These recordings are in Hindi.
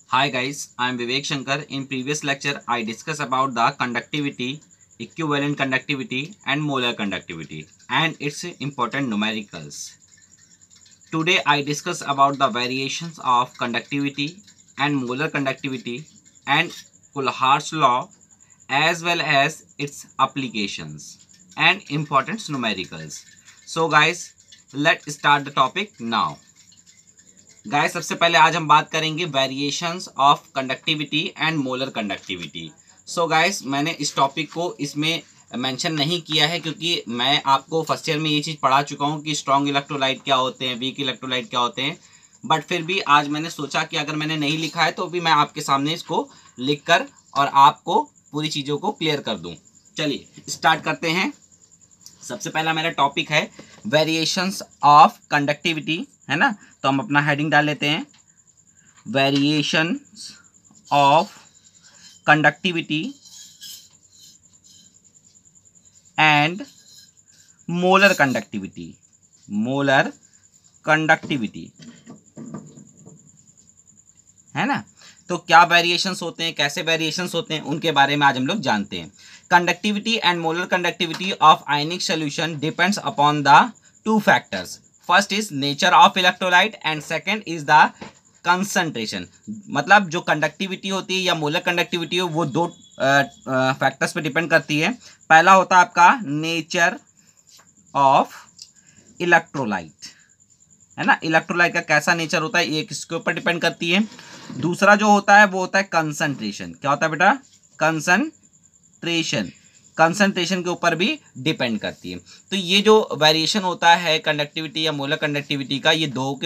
Hi guys, I am Vivek Shankar. In previous lecture, I discussed about the conductivity, equivalent conductivity and molar conductivity and its important numericals. Today, I discuss about the variations of conductivity and molar conductivity and Coulthard's law as well as its applications and important numericals. So guys, let's start the topic now. Guys सबसे पहले आज हम बात करेंगे variations of conductivity and molar conductivity. So guys मैंने इस टॉपिक को इसमें मेंशन नहीं किया है क्योंकि मैं आपको फर्स्ट ईयर में ये चीज़ पढ़ा चुका हूँ कि स्ट्रॉन्ग इलेक्ट्रोलाइट क्या होते हैं, वीक इलेक्ट्रोलाइट क्या होते हैं। बट फिर भी आज मैंने सोचा कि अगर मैंने नहीं लिखा है तो भी मैं आपके सामने इसको लिख कर और आपको पूरी चीज़ों को क्लियर कर दूँ। चलिए स्टार्ट करते हैं। सबसे पहला मेरा टॉपिक है वेरिएशंस ऑफ कंडक्टिविटी, है ना। तो हम अपना हेडिंग डाल लेते हैं, variations of conductivity and molar conductivity. Molar conductivity, है ना। तो क्या वेरिएशंस होते हैं, कैसे वेरिएशंस होते हैं, उनके बारे में आज हम लोग जानते हैं। Conductivity and molar conductivity of ionic solution depends upon the two factors. First is nature of electrolyte and second is the concentration. मतलब जो कंडक्टिविटी होती है या मोलर कंडक्टिविटी हो वो दो फैक्टर्स पे डिपेंड करती है। पहला होता है आपका नेचर ऑफ इलेक्ट्रोलाइट, है ना। इलेक्ट्रोलाइट का कैसा नेचर होता है ये किसके ऊपर डिपेंड करती है। दूसरा जो होता है वो होता है कंसंट्रेशन। क्या होता है बेटा, कंसंट्रेशन। कंसंट्रेशन के ऊपर भी डिपेंड करती है। तो ये जो वेरिएशन होता है कंडक्टिविटी या मोलर कंडक्टिविटी का, ये दो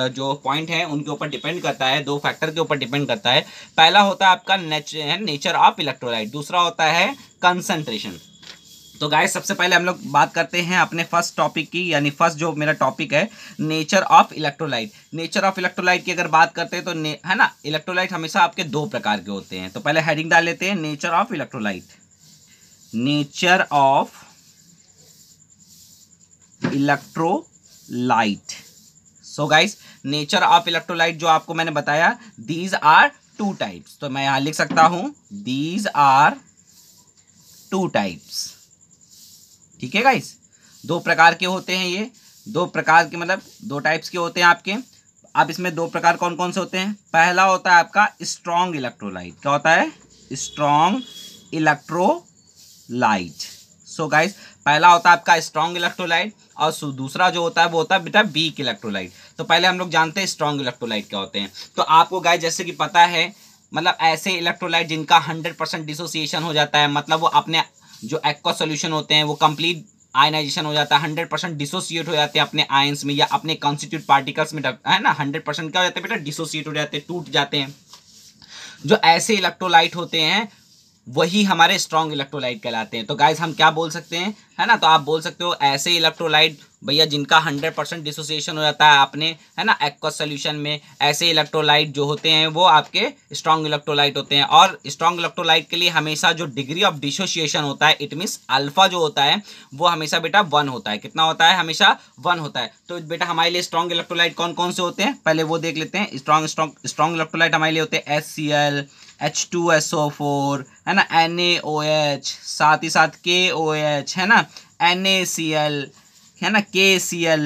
जो पॉइंट हैं उनके ऊपर डिपेंड करता है, दो फैक्टर के ऊपर डिपेंड करता है। पहला होता है आपका नेचर ऑफ इलेक्ट्रोलाइट, दूसरा होता है कंसंट्रेशन। तो गाइस सबसे पहले हम लोग बात करते हैं अपने फर्स्ट टॉपिक की, यानी फर्स्ट जो मेरा टॉपिक है nature of electrolyte. Nature of electrolyte की अगर बात करते हैं तो है ना, इलेक्ट्रोलाइट हमेशा आपके दो प्रकार के होते हैं। तो पहले हेडिंग डाल लेते हैं, nature of electrolyte. Nature of electrolyte. So guys nature of electrolyte जो आपको मैंने बताया, दीज आर टू टाइप्स। तो मैं यहां लिख सकता हूं दीज आर टू टाइप्स। ठीक है गाइस, दो प्रकार के होते हैं ये, दो प्रकार के मतलब दो टाइप्स के होते हैं आपके। अब इसमें दो प्रकार कौन कौन से होते हैं। पहला होता है आपका स्ट्रॉन्ग इलेक्ट्रोलाइट। क्या होता है, स्ट्रॉन्ग इलेक्ट्रोलाइट। सो गाइस पहला होता है आपका स्ट्रॉन्ग इलेक्ट्रोलाइट और दूसरा जो होता है वो होता है बेटा वीक इलेक्ट्रोलाइट। तो पहले हम लोग जानते हैं स्ट्रॉन्ग इलेक्ट्रोलाइट क्या होते हैं। तो आपको गाइस जैसे कि पता है, मतलब ऐसे इलेक्ट्रोलाइट जिनका 100% डिसोसिएशन हो जाता है, मतलब वो अपने जो एक्वा सोल्यूशन होते हैं वो कंप्लीट आयनाइजेशन हो जाता है, 100% डिसोसिएट हो जाते हैं अपने आयंस में या अपने कॉन्स्टिट्यूट पार्टिकल्स में, है ना। 100% क्या हो जाते हैं बेटा, डिसोसिएट हो जाते हैं, टूट जाते हैं। जो ऐसे इलेक्ट्रोलाइट होते हैं वही हमारे स्ट्रॉन्ग इलेक्ट्रोलाइट कहलाते हैं। तो गाइस हम क्या बोल सकते हैं, है ना। तो आप बोल सकते हो ऐसे इलेक्ट्रोलाइट भैया जिनका 100% डिसोसिएशन हो जाता है अपने, है ना, एक्वस सोल्यूशन में, ऐसे इलेक्ट्रोलाइट जो होते हैं वो आपके स्ट्रॉन्ग इलेक्ट्रोलाइट होते हैं। और स्ट्रॉन्ग इलेक्ट्रोलाइट के लिए हमेशा जो डिग्री ऑफ डिसोसिएशन होता है, इट मीन्स अल्फा जो होता है वो हमेशा बेटा 1 होता है। कितना होता है, हमेशा 1 होता है। तो बेटा हमारे लिए स्ट्रॉन्ग इलेक्ट्रोलाइट कौन कौन से होते हैं पहले वो देख लेते हैं। स्ट्रॉन्ग इलेक्ट्रोलाइट हमारे लिए होते हैं HCl, H2SO4, है ना, NaOH, साथ ही साथ KOH, है ना, NaCl, है ना, KCl,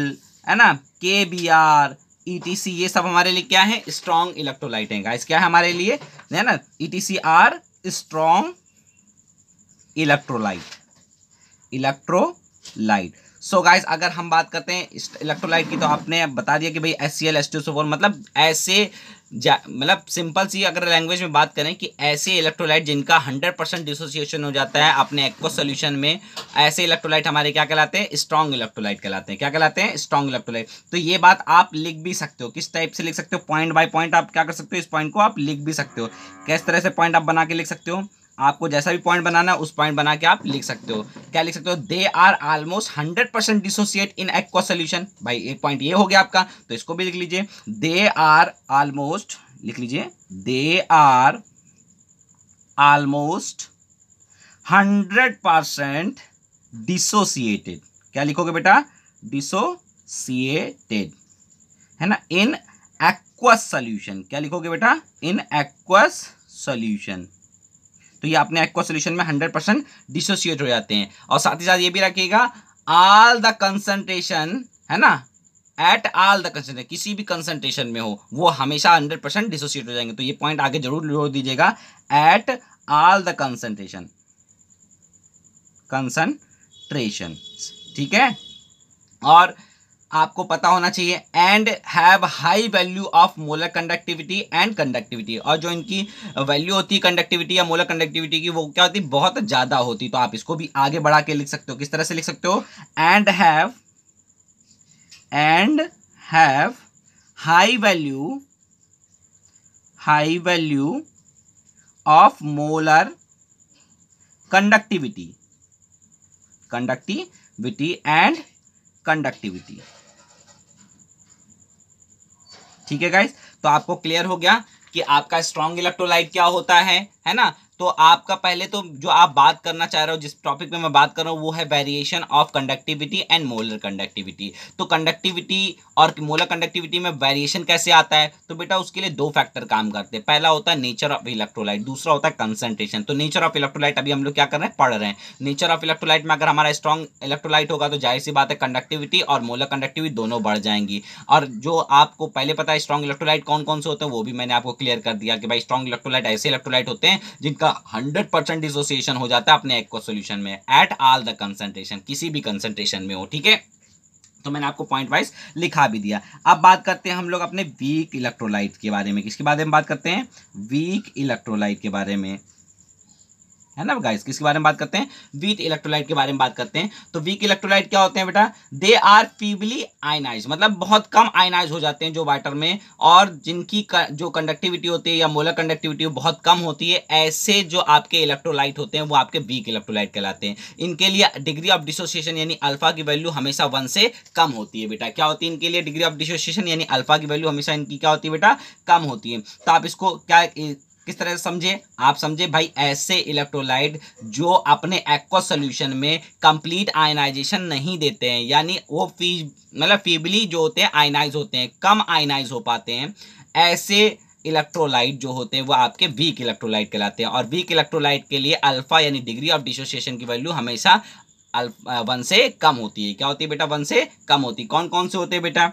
है ना, KBr, ETC। ये सब हमारे लिए क्या है, स्ट्रॉन्ग इलेक्ट्रोलाइट हैं गाइस। क्या है हमारे लिए, है ना, ETC are strong electrolyte. So guys अगर हम बात करते हैं इलेक्ट्रोलाइट की, तो आपने बता दिया कि भाई HCl, H2SO4, मतलब ऐसे मतलब सिंपल सी अगर लैंग्वेज में बात करें कि ऐसे इलेक्ट्रोलाइट जिनका 100% डिसोसिएशन हो जाता है अपने एक्वस सॉल्यूशन में, ऐसे इलेक्ट्रोलाइट हमारे क्या कहलाते हैं, स्ट्रॉन्ग इलेक्ट्रोलाइट कहलाते हैं। क्या कहलाते हैं, स्ट्रॉन्ग इलेक्ट्रोलाइट। तो ये बात आप लिख भी सकते हो, किस टाइप से लिख सकते हो, पॉइंट बाय पॉइंट आप क्या कर सकते हो, इस पॉइंट को आप लिख भी सकते हो। किस तरह से पॉइंट आप बना के लिख सकते हो, आपको जैसा भी पॉइंट बनाना है उस पॉइंट बना के आप लिख सकते हो। क्या लिख सकते हो, they are almost 100% dissociate in aqua solution. भाई एक पॉइंट ये हो गया आपका, तो इसको भी लिख लीजिए, दे आर ऑलमोस्ट, लिख लीजिए, दे आर ऑलमोस्ट 100% डिसोसिएटेड। क्या लिखोगे बेटा, डिसोसिएटेड, है ना, इन एक्वस सोल्यूशन, क्या लिखोगे बेटा, इन एक्वस सोल्यूशन। तो ये अपने एक्वस सोल्यूशन में 100% डिसोसिएट हो जाते हैं। और साथ ही साथ ये भी रखिएगा ऑल द कंसंट्रेशन, है ना, एट ऑल द कंसंट्रेशन, किसी भी कंसंट्रेशन में हो वो हमेशा 100% डिसोसिएट हो जाएंगे। तो ये पॉइंट आगे जरूर जोड़ दीजिएगा, at all the concentration, concentration, ठीक है। और आपको पता होना चाहिए and have high value of molar conductivity and conductivity, और जो इनकी वैल्यू होती है कंडक्टिविटी या मोलर कंडक्टिविटी की, वो क्या होती है, बहुत ज्यादा होती। तो आप इसको भी आगे बढ़ा के लिख सकते हो, किस तरह से लिख सकते हो, and have high value of molar conductivity and conductivity. ठीक है गाइस, तो आपको क्लियर हो गया कि आपका स्ट्रॉन्ग इलेक्ट्रोलाइट क्या होता है ना। तो आपका पहले तो जो आप बात करना चाह रहे हो, जिस टॉपिक पे मैं बात कर रहा हूं, वो है variation of conductivity and molar conductivity. तो कंडक्टिविटी और मोलर कंडक्टिविटी में वेरिएशन कैसे आता है, तो बेटा उसके लिए दो फैक्टर काम करते हैं। पहला होता है नेचर ऑफ इलेक्ट्रोलाइट, दूसरा होता है कंसंट्रेशन। तो नेचर ऑफ इलेक्ट्रोलाइट अभी हम लोग क्या कर रहे हैं, पढ़ रहे हैं। नेचर ऑफ इलेक्ट्रोलाइट में अगर हमारा स्ट्रॉन्ग इलेक्ट्रोलाइट होगा तो जाहिर सी बात है कंडक्टिविटी और मोलर कंडक्टिविटी दोनों बढ़ जाएंगी। और जो आपको पहले पता है स्ट्रॉन्ग इलेक्ट्रोलाइट कौन कौन से होते हैं, वो भी मैंने आपको क्लियर कर दिया कि भाई स्ट्रॉन्ग इलेक्ट्रोलाइट ऐसे इलेक्ट्रोलाइट होते हैं जिनका 100% डिसोसिएशन हो जाता है अपने एक्वस सॉल्यूशन में एट ऑल द कंसंट्रेशन, किसी भी कंसंट्रेशन में हो। ठीक है, तो मैंने आपको पॉइंट वाइज लिखा भी दिया। अब बात करते हैं हम लोग अपने वीक इलेक्ट्रोलाइट के बारे में। किसके बारे में बात करते हैं, वीक इलेक्ट्रोलाइट के बारे में, है ना गाइस। किसके बारे में बात करते हैं, वीक इलेक्ट्रोलाइट के बारे में बात करते हैं। तो वीक इलेक्ट्रोलाइट क्या होते हैं बेटा, दे आर फीबली आयनाइज, मतलब बहुत कम आयनाइज हो जाते हैं जो वाटर में, और जिनकी जो कंडक्टिविटी होती है या मोलर कंडक्टिविटी बहुत कम होती है, ऐसे जो आपके इलेक्ट्रोलाइट होते हैं वो आपके वीक इलेक्ट्रोलाइट कहलाते हैं। इनके लिए डिग्री ऑफ डिसोसिएशन यानी अल्फा की वैल्यू हमेशा 1 से कम होती है बेटा। क्या होती है इनके लिए डिग्री ऑफ डिसोसिएशन यानी अल्फा की वैल्यू हमेशा इनकी क्या होती है बेटा, कम होती है। तो आप इसको क्या किस तरह से समझे, आप समझे भाई ऐसे इलेक्ट्रोलाइट जो अपने एक्वस सॉल्यूशन में कंप्लीट आयनाइजेशन नहीं देते हैं, यानी वो मतलब फीबली जो होते हैं आयनाइज होते हैं, कम आयनाइज हो पाते हैं, ऐसे इलेक्ट्रोलाइट जो होते हैं वो आपके वीक इलेक्ट्रोलाइट कहलाते हैं। और वीक इलेक्ट्रोलाइट के लिए अल्फा यानी डिग्री ऑफ डिसोसिएशन की वैल्यू हमेशा 1 से कम होती है। क्या होती है बेटा, 1 से कम होती है। कौन कौन से होते हैं बेटा,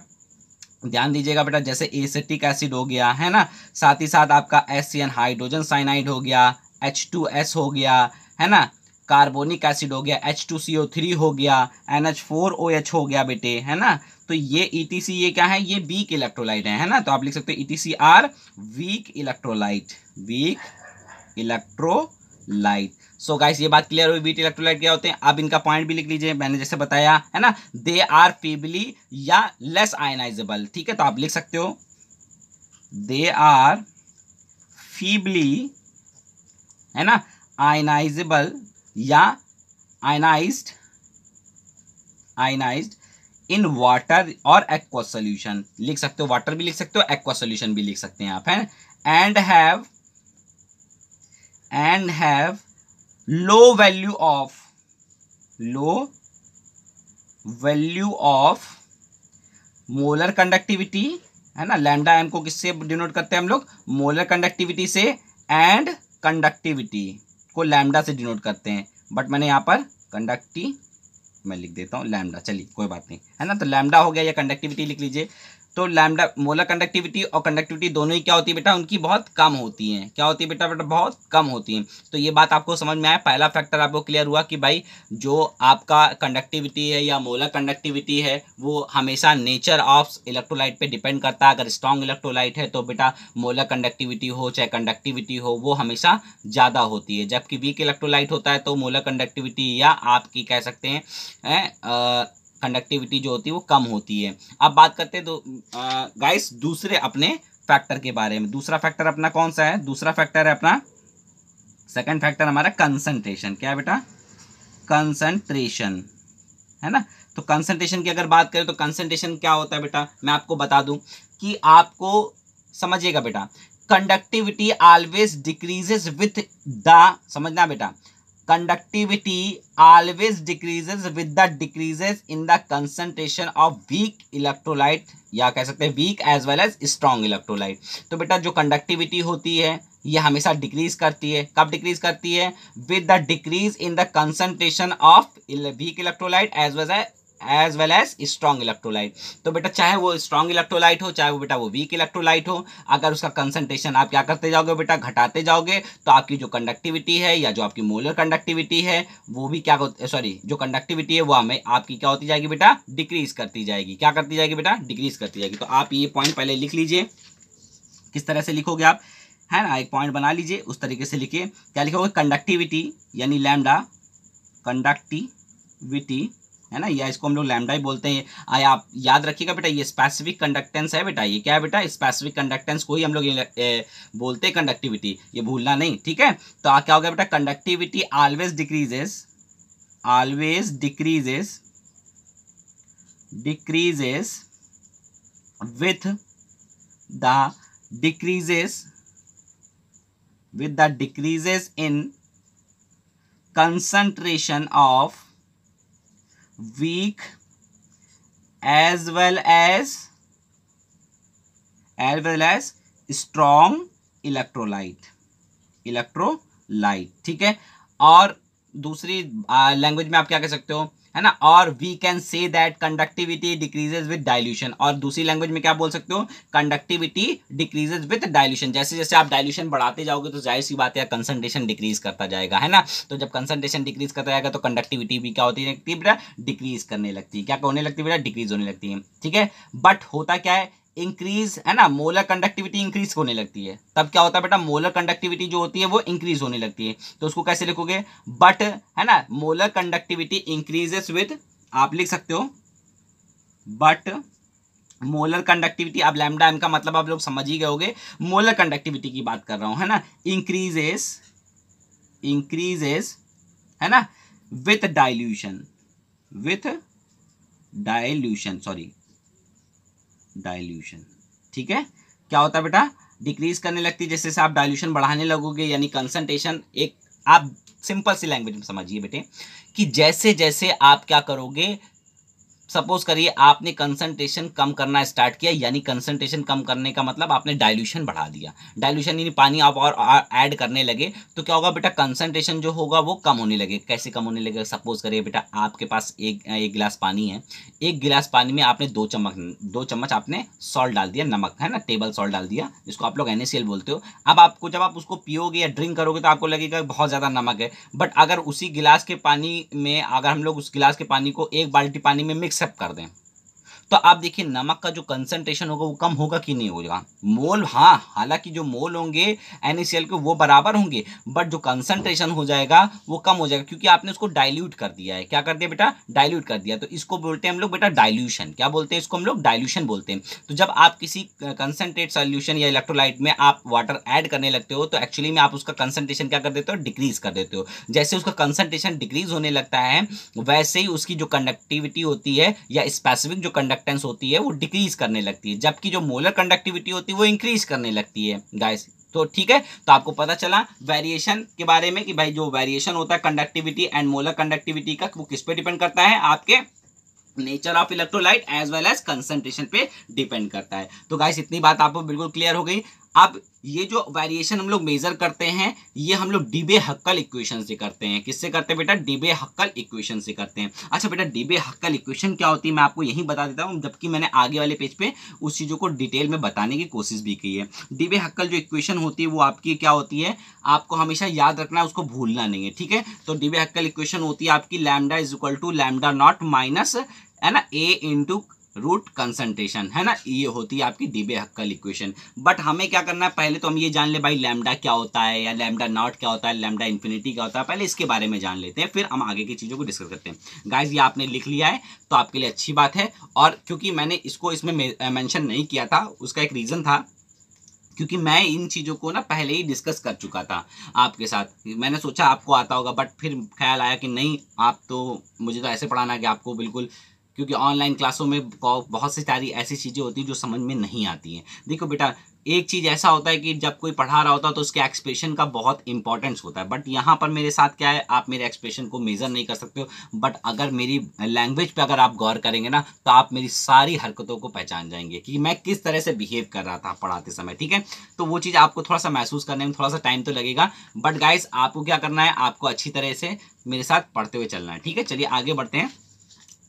ध्यान दीजिएगा बेटा, जैसे एसिटिक एसिड हो गया, है ना, साथ ही साथ आपका HCN हाइड्रोजन साइनाइड हो गया, H2S हो गया, है ना, कार्बोनिक एसिड हो गया, H2CO3 हो गया, NH4OH हो गया बेटे, है ना। तो ये ETC ये क्या है, ये वीक इलेक्ट्रोलाइट है ना। तो आप लिख सकते हो ETC are weak electrolyte, weak electrolyte. So guys ये बात क्लियर हुई वीक इलेक्ट्रोलाइट क्या होते हैं। अब इनका पॉइंट भी लिख लीजिए, मैंने जैसे बताया है ना, दे आर फीबली या लेस आयनाइजेबल। ठीक है, तो आप लिख सकते हो दे आर फीबली, है ना, आयनाइजेबल या आयनाइज्ड इन वाटर और एक्वस सॉल्यूशन। लिख सकते हो, वाटर भी लिख सकते हो, एक्वस सॉल्यूशन भी लिख सकते हैं आप, है। And have low value of molar conductivity, है ना। लैम्डा एम को किससे डिनोट करते हैं हम लोग, मोलर कंडक्टिविटी से, एंड कंडक्टिविटी को लैम्डा से डिनोट करते हैं। बट मैंने यहाँ पर मैं लिख देता हूँ लैम्डा, चलिए कोई बात नहीं, है ना। तो लैम्डा हो गया या कंडक्टिविटी लिख लीजिए। तो लैम्डा, मोलर कंडक्टिविटी और कंडक्टिविटी दोनों ही क्या होती है बेटा, उनकी बहुत कम होती हैं। क्या होती है बेटा, बहुत कम होती हैं। तो ये बात आपको समझ में आया, पहला फैक्टर आपको क्लियर हुआ कि भाई जो आपका कंडक्टिविटी है या मोलर कंडक्टिविटी है वो हमेशा नेचर ऑफ इलेक्ट्रोलाइट पे डिपेंड करता है। अगर स्ट्रॉन्ग इलेक्ट्रोलाइट है तो बेटा मोलर कंडक्टिविटी हो चाहे कंडक्टिविटी हो वो हमेशा ज़्यादा होती है, जबकि वीक इलेक्ट्रोलाइट होता है तो मोलर कंडक्टिविटी या आपकी कह सकते हैं कंडक्टिविटी जो होती है वो कम होती है। अब बात करते हैं तो गाइस दूसरे अपने फैक्टर के बारे में। दूसरा फैक्टर अपना कौन सा है, दूसरा फैक्टर है अपना, सेकंड फैक्टर हमारा कंसंट्रेशन। क्या है बेटा, कंसंट्रेशन, है ना। तो कंसंट्रेशन की अगर बात करें तो कंसंट्रेशन क्या होता है बेटा, मैं आपको बता दूं कि आपको समझिएगा बेटा, conductivity always decreases with the, समझना बेटा, conductivity always decreases with the decreases in the concentration of weak electrolyte, या कह सकते हैं weak as well as strong electrolyte. तो बेटा जो कंडक्टिविटी होती है ये हमेशा डिक्रीज करती है। कब डिक्रीज करती है? With the decrease in the concentration of weak electrolyte as well as strong electrolyte. तो बेटा चाहे वो स्ट्रॉन्ग इलेक्ट्रोलाइट हो, चाहे वो बेटा वो वीक इलेक्ट्रोलाइट हो, अगर उसका कंसंट्रेशन आप क्या करते जाओगे बेटा, घटाते जाओगे, तो आपकी जो कंडक्टिविटी है या जो आपकी मोलर कंडक्टिविटी है वो भी क्या, सॉरी, जो कंडक्टिविटी है वो हमें आपकी क्या होती जाएगी बेटा, डिक्रीज करती जाएगी। क्या करती जाएगी बेटा? डिक्रीज करती जाएगी। तो आप ये पॉइंट पहले लिख लीजिए। किस तरह से लिखोगे आप, है ना, एक पॉइंट बना लीजिए, उस तरीके से लिखिए। क्या लिखोगे? कंडक्टिविटी यानी लैम्डा, कंडक्टिविटी, है ना, या इसको हम लोग लैम्डा ही बोलते हैं। आप याद रखिएगा बेटा, ये स्पेसिफिक कंडक्टेंस है बेटा। ये क्या है बेटा? स्पेसिफिक कंडक्टेंस को ही हम लोग बोलते हैं कंडक्टिविटी, ये भूलना नहीं, ठीक है। तो क्या हो गया बेटा? Conductivity always decreases with the decreases in concentration of weak as well as strong electrolyte, ठीक है। और दूसरी लैंग्वेज में आप क्या कह सकते हो, है ना, और we can say that conductivity decreases with dilution. और दूसरी लैंग्वेज में क्या बोल सकते हो? Conductivity decreases with dilution. जैसे जैसे आप डाइल्यूशन बढ़ाते जाओगे तो जाहिर सी बात है कंसंट्रेशन डिक्रीज करता जाएगा, है ना। तो जब कंसंट्रेशन डिक्रीज करता जाएगा तो कंडक्टिविटी भी क्या होती है बेटा? डिक्रीज करने लगती है। क्या होने लगती है बेटा? डिक्रीज होने लगती है, ठीक है। बट होता क्या है? इंक्रीज, है ना, मोलर कंडक्टिविटी इंक्रीज होने लगती है। तब क्या होता है बेटा? मोलर कंडक्टिविटी जो होती है वो इंक्रीज होने लगती है। तो उसको कैसे लिखोगे? बट, है ना, मोलर कंडक्टिविटी इंक्रीजेस विद, आप लिख सकते हो बट मोलर कंडक्टिविटी, अब लैम्डा एम का मतलब आप लोग समझ ही गए होगे, मोलर कंडक्टिविटी की बात कर रहा हूं, है ना, इंक्रीजेस, है ना, विथ डाइल्यूशन, ठीक है। क्या होता है बेटा? डिक्रीज करने लगती है जैसे जैसे आप डाइल्यूशन बढ़ाने लगोगे, यानी कंसंट्रेशन, एक आप सिंपल सी लैंग्वेज में समझिए बेटे कि जैसे जैसे आप क्या करोगे, सपोज करिए आपने कंसंट्रेशन कम करना स्टार्ट किया, यानी कंसंट्रेशन कम करने का मतलब आपने डाइल्यूशन बढ़ा दिया। डाइल्यूशन यानी पानी आप और ऐड करने लगे, तो क्या होगा बेटा? कंसंट्रेशन जो होगा वो कम होने लगे। कैसे कम होने लगे? सपोज करिए बेटा आपके पास एक गिलास पानी है, एक गिलास पानी में आपने 2 चम्मच आपने सॉल्ट डाल दिया, नमक, है ना, टेबल सॉल्ट डाल दिया, जिसको आप लोग NaCl बोलते हो। अब आपको जब आप उसको पियोगे या ड्रिंक करोगे तो आपको लगेगा बहुत ज़्यादा नमक है। बट अगर उसी गिलास के पानी में, अगर हम लोग उस गिलास के पानी को एक बाल्टी पानी में मिक्स अप कर दें, तो आप देखिए नमक का जो कंसंट्रेशन होगा वो कम होगा कि नहीं होगा? मोल, हाँ, हालांकि जो मोल होंगे NaCl के वो बराबर होंगे, बट जो कंसंट्रेशन हो जाएगा वो कम हो जाएगा, क्योंकि आपने उसको डाइल्यूट कर दिया है। क्या कर दिया बेटा? डाइल्यूट कर दिया। तो इसको बोलते हैं हम लोग बेटा डाइल्यूशन। क्या बोलते हैं इसको? हम लोग डाइल्यूशन बोलते हैं। तो जब आप किसी कंसंट्रेट सोल्यूशन या इलेक्ट्रोलाइट में आप वाटर ऐड करने लगते हो तो एक्चुअली में आप उसका कंसंट्रेशन क्या कर देते हो? डिक्रीज कर देते हो। जैसे उसका कंसंट्रेशन डिक्रीज होने लगता है वैसे ही उसकी जो कंडक्टिविटी होती है या स्पेसिफिक जो कंडक्टेंस होती है वो डिक्रीज करने लगती है, जबकि जो मोलर कंडक्टिविटी होती है वो इंक्रीज करने लगती है गाइस। तो ठीक है, तो आपको पता चला वेरिएशन के बारे में कि भाई जो वेरिएशन होता है कंडक्टिविटी एंड मोलर कंडक्टिविटी का, वो किस पे डिपेंड करता है? आपके nature of electrolyte as well as concentration पे डिपेंड करता है। तो गाइस इतनी बात आपको बिल्कुल क्लियर हो गई। अब ये जो वेरिएशन हम लोग मेजर करते हैं ये हम लोग डीबे-हक्कल इक्वेशन से करते हैं। किससे करते हैं बेटा? डीबे-हक्कल इक्वेशन से करते हैं। अच्छा बेटा, डीबे-हक्कल इक्वेशन क्या होती है मैं आपको यही बता देता हूँ, जबकि मैंने आगे वाले पेज पे उस चीज़ों को डिटेल में बताने की कोशिश भी की है। डीबे-हक्कल जो इक्वेशन होती है वो आपकी क्या होती है, आपको हमेशा याद रखना है, उसको भूलना नहीं है, ठीक है। तो डीबे-हक्कल इक्वेशन होती है आपकी lambda is equal to lambda not minus, है ना, ए इंटू रूट कंसंट्रेशन, है ना, ये होती है आपकी डीबे-हक्कल इक्वेशन। बट हमें क्या करना है, पहले तो हम ये जान ले भाई लैम्डा क्या होता है या लैम्डा नॉट क्या होता है, लैम्डा इन्फिनिटी क्या होता है, पहले इसके बारे में जान लेते हैं, फिर हम आगे की चीज़ों को डिस्कस करते हैं। गाइज ये आपने लिख लिया है तो आपके लिए अच्छी बात है। और क्योंकि मैंने इसको इसमें मेंशन नहीं किया था, उसका एक रीज़न था, क्योंकि मैं इन चीज़ों को ना पहले ही डिस्कस कर चुका था आपके साथ। मैंने सोचा आपको आता होगा, बट फिर ख्याल आया कि नहीं, आप तो, मुझे तो ऐसे पढ़ाना है कि आपको बिल्कुल, क्योंकि ऑनलाइन क्लासों में बहुत सी सारी ऐसी चीज़ें होती हैं जो समझ में नहीं आती हैं। देखो बेटा, एक चीज ऐसा होता है कि जब कोई पढ़ा रहा होता है तो उसके एक्सप्रेशन का बहुत इंपॉर्टेंस होता है, बट यहाँ पर मेरे साथ क्या है, आप मेरे एक्सप्रेशन को मेजर नहीं कर सकते हो, बट अगर मेरी लैंग्वेज पे अगर आप गौर करेंगे ना तो आप मेरी सारी हरकतों को पहचान जाएंगे कि मैं किस तरह से बिहेव कर रहा था पढ़ाते समय, ठीक है। तो वो चीज़ आपको थोड़ा सा महसूस करने में थोड़ा सा टाइम तो लगेगा, बट गाइस आपको क्या करना है, आपको अच्छी तरह से मेरे साथ पढ़ते हुए चलना है, ठीक है। चलिए आगे बढ़ते हैं,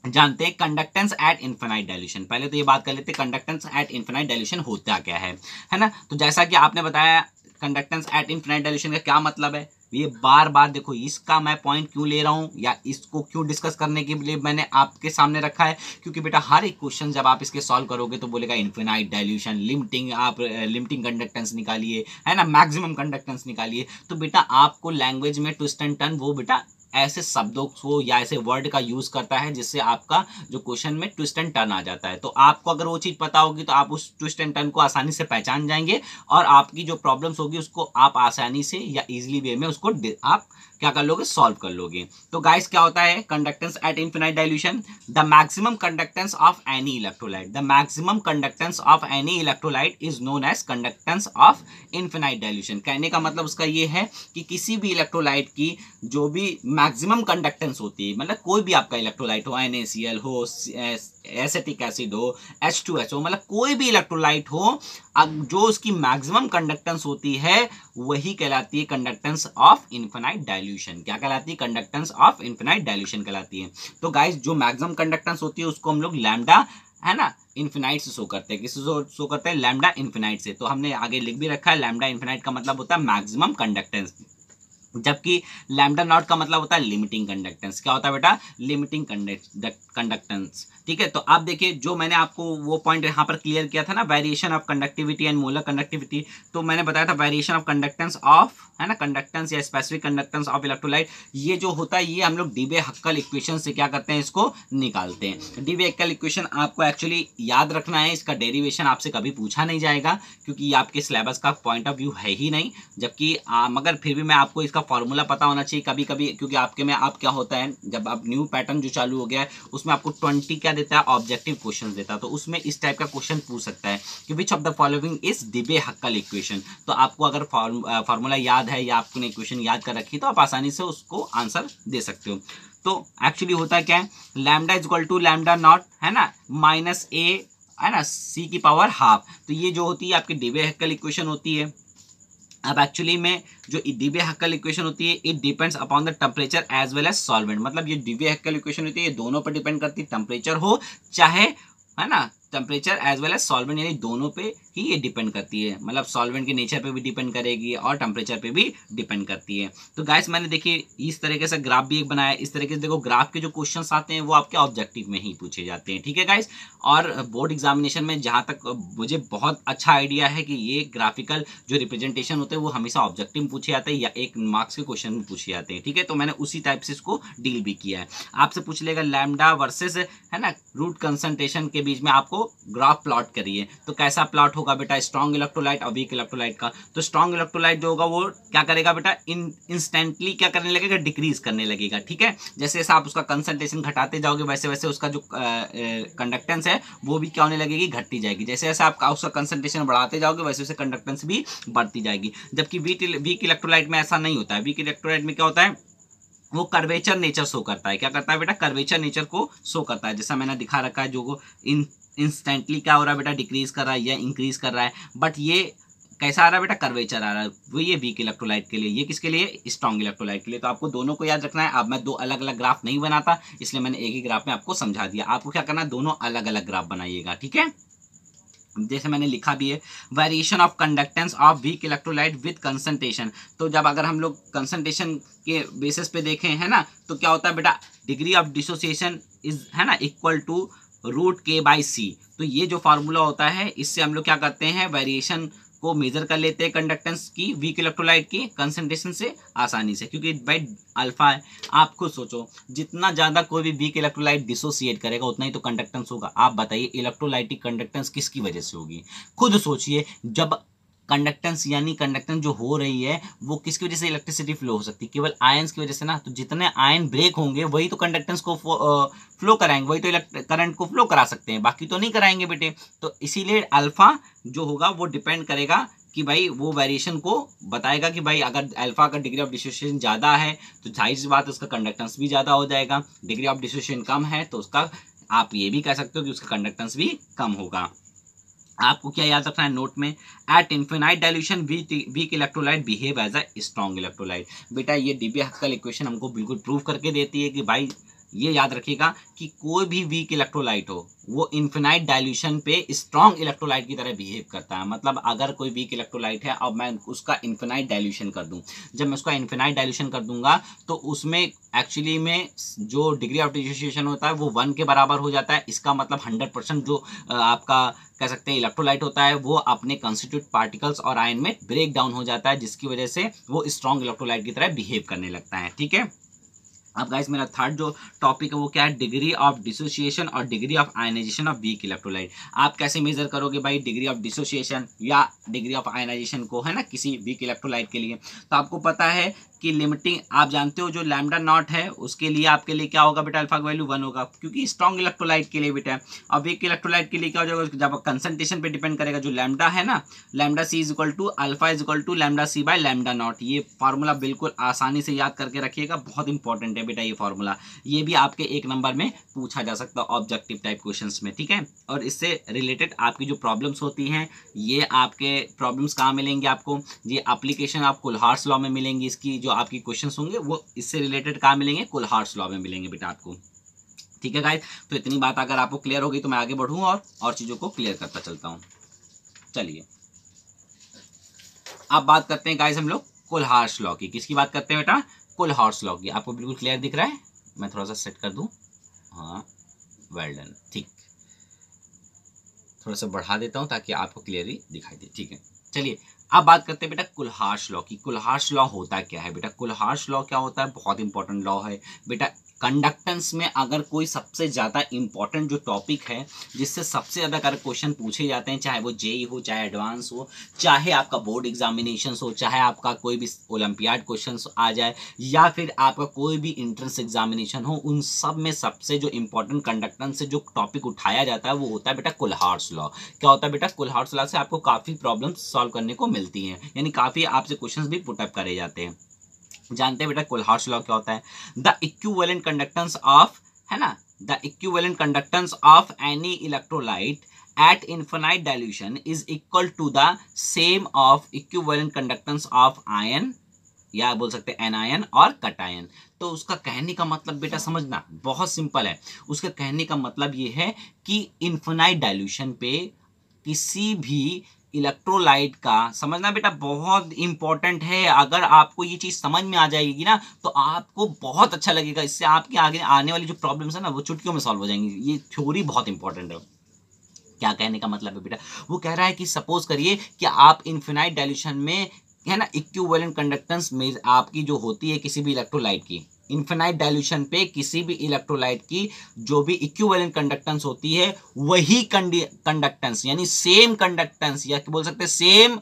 जानते हैं कंडक्टेंस एट इनफिनाइट डाइल्यूशन। पहले तो ये बात कर लेते हैं कंडक्टेंस एट इनफिनाइट डाइल्यूशन होता क्या है ना। तो जैसा कि आपने बताया कंडक्टेंस एट इनफिनाइट डाइल्यूशन का क्या मतलब है, ये बार बार देखो इसका मैं पॉइंट क्यों ले रहा हूँ या इसको क्यों डिस्कस करने के लिए मैंने आपके सामने रखा है, क्योंकि बेटा हर एक क्वेश्चन जब आप इसके सॉल्व करोगे तो बोलेगा इनफिनाइट डाइल्यूशन, लिमिटिंग, आप लिमिटिंग कंडक्टेंस निकालिए, है ना, मैक्सिमम कंडक्टेंस निकालिए। तो बेटा आपको लैंग्वेज में ट्विस्ट एंड टर्न वो बेटा ऐसे शब्दों को या ऐसे वर्ड का यूज करता है जिससे आपका जो क्वेश्चन में ट्विस्ट एंड टर्न आ जाता है। तो आपको अगर वो चीज पता होगी तो आप उस ट्विस्ट एंड टर्न को आसानी से पहचान जाएंगे और आपकी जो प्रॉब्लम्स होगी उसको आप आसानी से या इजीली वे में उसको आप क्या कर लोगे, सॉल्व कर लोगे। तो गाइस क्या होता है conductance at infinite dilution, the maximum conductance of any electrolyte, the maximum conductance of any electrolyte is known as conductance of infinite dilution. कहने का मतलब उसका ये है कि किसी भी इलेक्ट्रोलाइट की जो भी मैक्सिमम कंडक्टेंस होती है, मतलब कोई भी आपका इलेक्ट्रोलाइट हो, NaCl हो, एसिटिक एसिड हो, H2SO, मतलब कोई भी इलेक्ट्रोलाइट हो, जो उसकी मैक्सिमम कंडक्टेंस होती है वही कहलाती है कंडक्टेंस ऑफ इनफिनाइट डाइल्यूशन। क्या कहलाती है, कंडक्टेंस ऑफ इनफिनाइट डाइल्यूशन कहलाती है। तो गाइस जो मैक्सिमम कंडक्टेंस होती है उसको हम लोग लैम्डा, है ना, इनफिनाइट से शो करते हैं। किससे शो करते हैं, लैम्डा इनफिनाइट से। तो हमने आगे लिख भी रखा है, लैम्डा इनफिनाइट का मतलब होता है मैक्सिमम कंडक्टेंस, जबकि लैम्डा नॉट का मतलब होता है लिमिटिंग कंडक्टेंस। क्या होता है बेटा, लिमिटिंग कंडक्टेंस, ठीक है। तो आप देखिए जो मैंने आपको वो पॉइंट यहाँ पर क्लियर किया था ना, variation of conductivity and molar conductivity, तो मैंने बताया था वेरिएशन ऑफ कंडक्टेंस ऑफ, है ना, कंडक्टेंस या स्पेसिफिक कंडक्टेंस ऑफ इलेक्ट्रोलाइट। ये जो होता है ये हम लोग डीबे-हक्कल इक्वेशन से क्या करते हैं, इसको निकालते हैं। डीबे-हक्कल इक्वेशन आपको एक्चुअली याद रखना है, इसका डेरिवेशन आपसे कभी पूछा नहीं जाएगा क्योंकि ये आपके सिलेबस का पॉइंट ऑफ व्यू है ही नहीं, जबकि मगर फिर भी मैं आपको इसका फॉर्मूला पता होना चाहिए कभी कभी, क्योंकि आपके में आप क्या होता है जब आप न्यू पैटर्न जो चालू हो गया है उसमें आपको 20 क्या देता है, ऑब्जेक्टिव क्वेश्चन देता है। तो उसमें इस टाइप का क्वेश्चन पूछ सकता है कि which of the following is Debye Hückel equation. तो आपको अगर फॉर्मूला याद है या आपने इक्वेशन याद कर रखी है तो आप आसानी से उसको आंसर दे सकते हो। तो एक्चुअली होता है क्या है, lambda is equal to lambda not, है ना, माइनस ए, है ना, सी की पावर हाफ। तो ये जो होती है आपकी डीबे-हक्कल इक्वेशन होती है। अब एक्चुअली में जो डीबे-हक्कल इक्वेशन होती है it depends upon the temperature as well as solvent. मतलब ये डीबे-हक्कल इक्वेशन होती है ये दोनों पर डिपेंड करती है, टेम्परेचर हो चाहे, है ना, temperature as well as solvent, यानी दोनों पे ही ये डिपेंड करती है। मतलब सॉल्वेंट के नेचर पे भी डिपेंड करेगी और टेम्परेचर पे भी डिपेंड करती है। तो गाइस मैंने देखिए इस तरीके से ग्राफ भी एक बनाया, इस तरीके से देखो ग्राफ के जो क्वेश्चंस आते हैं वो आपके ऑब्जेक्टिव में ही पूछे जाते हैं, ठीक है गाइस। और बोर्ड एग्जामिनेशन में जहाँ तक मुझे बहुत अच्छा आइडिया है कि ये ग्राफिकल जो रिप्रेजेंटेशन होते हैं वो हमेशा ऑब्जेक्टिव में पूछे जाते हैं या 1 मार्क्स के क्वेश्चन में पूछे जाते हैं, ठीक है। तो मैंने उसी टाइप से इसको डील भी किया है। आपसे पूछ लेगा लैम्डा वर्सेस, है ना, रूट कंसंट्रेशन के बीच में आपको ग्राफ प्लॉट करिए। तो कैसा प्लॉट होगा बेटा, स्ट्रॉन्ग इलेक्ट्रोलाइट और वीक इलेक्ट्रोलाइट का। तो स्ट्रॉन्ग इलेक्ट्रोलाइट जो होगा वो क्या करेगा बेटा, इंस्टेंटली क्या करने लगेगा, डिक्रीज करने लगेगा, ठीक है। जैसे जैसे आप उसका कंसंट्रेशन घटाते जाओगे वैसे वैसे उसका जो कंडक्टेंस है वो भी क्या होने लगेगी, घटती जाएगी। जैसे जैसे आप उसका कंसंट्रेशन बढ़ाते जाओगे वैसे वैसे कंडक्टेंस भी बढ़ती जाएगी। जबकि वीक इलेक्ट्रोलाइट में ऐसा नहीं होता है। वीक इलेक्ट्रोलाइट में क्या होता है, वो कर्वेचर नेचर शो करता है। क्या करता है बेटा, कर्वेचर नेचर को शो करता है, जैसा मैंने दिखा रखा है, जो इंस्टेंटली क्या हो रहा है बेटा, डिक्रीज कर रहा है या इंक्रीज कर रहा है। बट ये कैसा आ रहा है बेटा, कर्वेचर आ रहा है। वो ये वीक इलेक्ट्रोलाइट के लिए, ये किसके लिए, स्ट्रॉन्ग इलेक्ट्रोलाइट के लिए। तो आपको दोनों को याद रखना है। अब मैं 2 अलग अलग ग्राफ नहीं बनाता इसलिए मैंने एक ही ग्राफ में आपको समझा दिया। आपको क्या करना है, दोनों अलग अलग ग्राफ बनाइएगा, ठीक है। जैसे मैंने लिखा भी है, variation of conductance of weak electrolyte with concentration. तो जब अगर हम लोग कंसंट्रेशन के बेसिस पे देखें, है ना, तो क्या होता है बेटा, डिग्री ऑफ डिसोसिएशन इज, है ना, इक्वल टू √K/C। तो ये जो फार्मूला होता है इससे हम लोग क्या करते हैं, वेरिएशन को मेजर कर लेते हैं कंडक्टेंस की वीक इलेक्ट्रोलाइट की कंसंट्रेशन से आसानी से, क्योंकि बाई अल्फा है। आप खुद सोचो जितना ज़्यादा कोई भी वीक इलेक्ट्रोलाइट डिसोसिएट करेगा उतना ही तो कंडक्टेंस होगा। आप बताइए इलेक्ट्रोलाइटिक कंडक्टेंस किसकी वजह से होगी, खुद सोचिए। जब कंडक्टेंस यानी कंडक्टेंस जो हो रही है वो किसकी वजह से इलेक्ट्रिसिटी फ्लो हो सकती है, केवल आयंस की वजह से ना। तो जितने आयन ब्रेक होंगे वही तो कंडक्टेंस को फ्लो कराएंगे, वही तो करंट को फ्लो करा सकते हैं, बाकी तो नहीं कराएंगे बेटे। तो इसीलिए अल्फा जो होगा वो डिपेंड करेगा कि भाई वो वेरिएशन को बताएगा कि भाई अगर अल्फा का डिग्री ऑफ डिसोसिएशन ज़्यादा है तो जाहिर सी बात उसका कंडक्टेंस भी ज़्यादा हो जाएगा, डिग्री ऑफ डिसोसिएशन कम है तो उसका आप ये भी कह सकते हो कि उसका कंडक्टेंस भी कम होगा। आपको क्या याद रखना है नोट में, at infinite dilution weak electrolyte behave as a strong electrolyte. बेटा ये डीबी-हक्कल इक्वेशन हमको बिल्कुल प्रूव करके देती है कि भाई ये याद रखिएगा कि कोई भी वीक इलेक्ट्रोलाइट हो वो इन्फिनाइट डाइल्यूशन पे स्ट्रॉन्ग इलेक्ट्रोलाइट की तरह बिहेव करता है। मतलब अगर कोई वीक इलेक्ट्रोलाइट है और मैं उसका इन्फिनाइट डाइल्यूशन कर दूं, जब मैं उसका इन्फिनाइट डाइल्यूशन कर दूंगा तो उसमें एक्चुअली में जो डिग्री ऑफ डिसोसिएशन होता है वो 1 के बराबर हो जाता है। इसका मतलब 100% जो आपका कह सकते हैं इलेक्ट्रोलाइट होता है वो अपने कंस्टिट्यूट पार्टिकल्स और आयन में ब्रेक डाउन हो जाता है, जिसकी वजह से वो स्ट्रॉन्ग इलेक्ट्रोलाइट की तरह बिहेव करने लगता है। ठीक है, अब गाइस मेरा थर्ड जो टॉपिक है वो क्या है, डिग्री ऑफ डिसोसिएशन और degree of ionization of weak electrolyte. आप कैसे मेजर करोगे भाई डिग्री ऑफ डिसोसिएशन या डिग्री ऑफ आयनाइजेशन को, है ना, किसी वीक इलेक्ट्रोलाइट के लिए। तो आपको पता है कि लिमिटिंग आप जानते हो जो लैम्डा नॉट है उसके लिए आपके लिए क्या होगा बेटा, अल्फा का वैल्यू 1 होगा, क्योंकि स्ट्रॉन्ग इलेक्ट्रोलाइट के लिए बेटा। और वीक इलेक्ट्रोलाइट के लिए क्या हो जाएगा, जब कंसंट्रेशन पे डिपेंड करेगा, जो लैम्डा है ना, lambda C is equal to alpha is equal to lambda C by lambda not. ये फार्मूला बिल्कुल आसानी से याद करके रखिएगा, बहुत इंपॉर्टेंट है बेटा ये फार्मूला। ये भी आपके 1 नंबर में पूछा जा सकता है ऑब्जेक्टिव टाइप क्वेश्चंस में। ठीक है, और इससे रिलेटेड आपकी जो प्रॉब्लम्स होती हैं ये आपके प्रॉब्लम्स कहाँ मिलेंगे आपको, ये एप्लीकेशन आप कुल्हार्स लॉ में मिलेंगी। इसकी जो आपकी क्वेश्चंस होंगे वो इससे रिलेटेड कहाँ मिलेंगे, कुल्हार्स लॉ में मिलेंगे बेटा आपको। ठीक है गाइस, तो इतनी बात अगर आपको क्लियर हो गई तो मैं आगे बढ़ूँ और चीज़ों को क्लियर करता चलता हूँ। चलिए अब बात करते हैं गाइस हम लोग कुल्हार्स लॉ की। किसकी बात करते हैं बेटा, कुल्हार्स लॉ की। आपको बिल्कुल क्लियर दिख रहा है, मैं थोड़ा सा सेट कर दूं, हाँ वेल डन। ठीक, थोड़ा सा बढ़ा देता हूं ताकि आपको क्लियरली दिखाई दे। ठीक है, चलिए अब बात करते हैं बेटा कुल्हार्स लॉ की। कुल्हार्स लॉ होता क्या है बेटा, कुल्हार्स लॉ क्या होता है, बहुत इंपॉर्टेंट लॉ है बेटा। कंडक्टेंस में अगर कोई सबसे ज़्यादा इंपॉर्टेंट जो टॉपिक है जिससे सबसे ज़्यादा अगर क्वेश्चन पूछे जाते हैं, चाहे वो जेई हो, चाहे एडवांस हो, चाहे आपका बोर्ड एग्जामिनेशन हो, चाहे आपका कोई भी ओलंपियाड क्वेश्चन आ जाए, या फिर आपका कोई भी एंट्रेंस एग्जामिनेशन हो, उन सब में सबसे जो इंपॉर्टेंट कंडक्टेंस से जो टॉपिक उठाया जाता है वो होता है बेटा कुल्हार्स लॉ। क्या होता है बेटा, कुल्हार्स लॉ से आपको काफ़ी प्रॉब्लम सॉल्व करने को मिलती हैं, यानी काफ़ी आपसे क्वेश्चन भी पुटअप करे जाते हैं। जानते हैं बेटा कुल्हार्स लॉ क्या होता है, द इक्विवेलेंट कंडक्टेंस ऑफ, है ना, the equivalent conductance of any electrolyte at infinite dilution is equal to the same of equivalent conductance of ion, या बोल सकते हैं एनायन और कटायन। तो उसका कहने का मतलब बेटा समझना बहुत सिंपल है। उसका कहने का मतलब ये है कि इन्फिनाइट डाइल्यूशन पे किसी भी इलेक्ट्रोलाइट का, समझना बेटा बहुत इंपॉर्टेंट है। अगर आपको ये चीज़ समझ में आ जाएगी ना तो आपको बहुत अच्छा लगेगा, इससे आपके आगे आने वाली जो प्रॉब्लम्स है ना वो चुटकियों में सॉल्व हो जाएंगी। ये थ्योरी बहुत इंपॉर्टेंट है। क्या कहने का मतलब है बेटा, वो कह रहा है कि सपोज करिए कि आप इन्फिनाइट डाइल्यूशन में, है ना, इक्विवेलेंट कंडक्टेंस में आपकी जो होती है किसी भी इलेक्ट्रोलाइट की, इन्फिनाइट डाइल्यूशन पे किसी भी इलेक्ट्रोलाइट की जो भी इक्विवेलेंट कंडक्टेंस होती है वही कंडक्टेंस यानी सेम कंडक्टेंस, या बोल सकते हैं सेम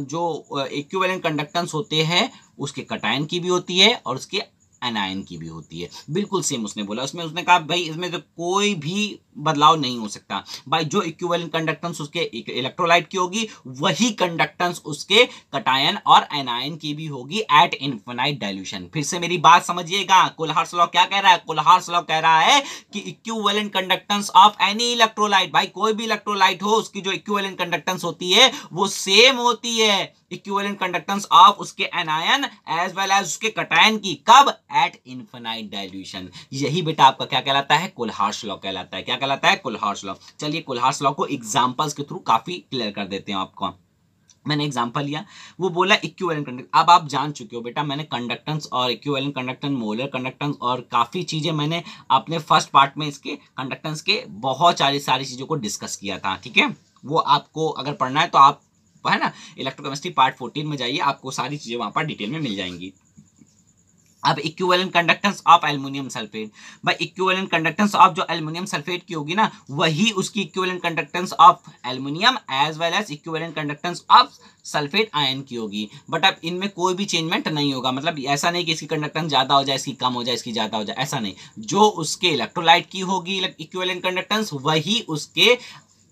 जो इक्विवेलेंट कंडक्टेंस होते हैं उसके कटायन की भी होती है और उसके एनायन की भी होती है। बिल्कुल सेम उसने बोला। उसने कहा भाई इसमें तो कोई भी बदलाव नहीं हो सकता भाई, जो इक्विवेलेंट कंडक्टेंस उसके इलेक्ट्रोलाइट की होगी वही कंडक्टेंस उसके कटायन और एनायन की भी होगी एट इन्फिनाइट डाइल्यूशन। फिर से मेरी बात समझिएगा, कुल्हार्स लॉ क्या कह रहा है, कुल्हार्स लॉ कह रहा है कि equivalent conductance of any electrolyte, भाई कोई भी इलेक्ट्रोलाइट हो उसकी जो इक्विवेलेंट कंडक्टेंस होती है वो सेम होती है इक्विवेलेंट कंडक्टेंस ऑफ उसके एनायन एज वेल एज उसके कटायन की, कब, एट इन्फिनाइट डाइल्यूशन। यही बेटा आपका क्या कहलाता है, कुल्हार्स लॉ कहलाता है। क्या कहलाता है, कुल्हार्स लॉ। चलिए कुल्हार्स लॉ को एग्जांपल्स के थ्रू काफी क्लियर कर देते हैं आपको। मैंने एग्जांपल लिया, वो बोला इक्विवेलेंट कंडक्टेंस। अब आप जान चुके हो बेटा मैंने कंडक्टेंस और इक्विवेलेंट कंडक्टेंस, मोलर कंडक्टेंस और काफ़ी चीज़ें मैंने अपने फर्स्ट पार्ट में इसके कंडक्टेंस के बहुत सारी चीज़ों को डिस्कस किया था। ठीक है, वो आपको अगर पढ़ना है तो आप, है ना, इलेक्ट्रोकेमिस्ट्री पार्ट 14 में जाइए, आपको सारी चीज़ें वहाँ पर डिटेल में मिल जाएंगी। अब equivalent conductance of aluminium sulphate, भाई इक्विवेलेंट कंडक्टेंस ऑफ जो एल्युमिनियम सल्फेट की होगी ना, वही उसकी equivalent conductance of aluminium as well as equivalent conductance of sulphate ion की होगी। बट अब इनमें कोई भी चेंजमेंट नहीं होगा, मतलब ऐसा नहीं कि इसकी कंडक्टेंस ज्यादा हो जाए, इसकी कम हो जाए, इसकी ज्यादा हो जाए, ऐसा नहीं। जो उसके इलेक्ट्रोलाइट की होगी इक्विवेलेंट कंडक्टेंस, वही उसके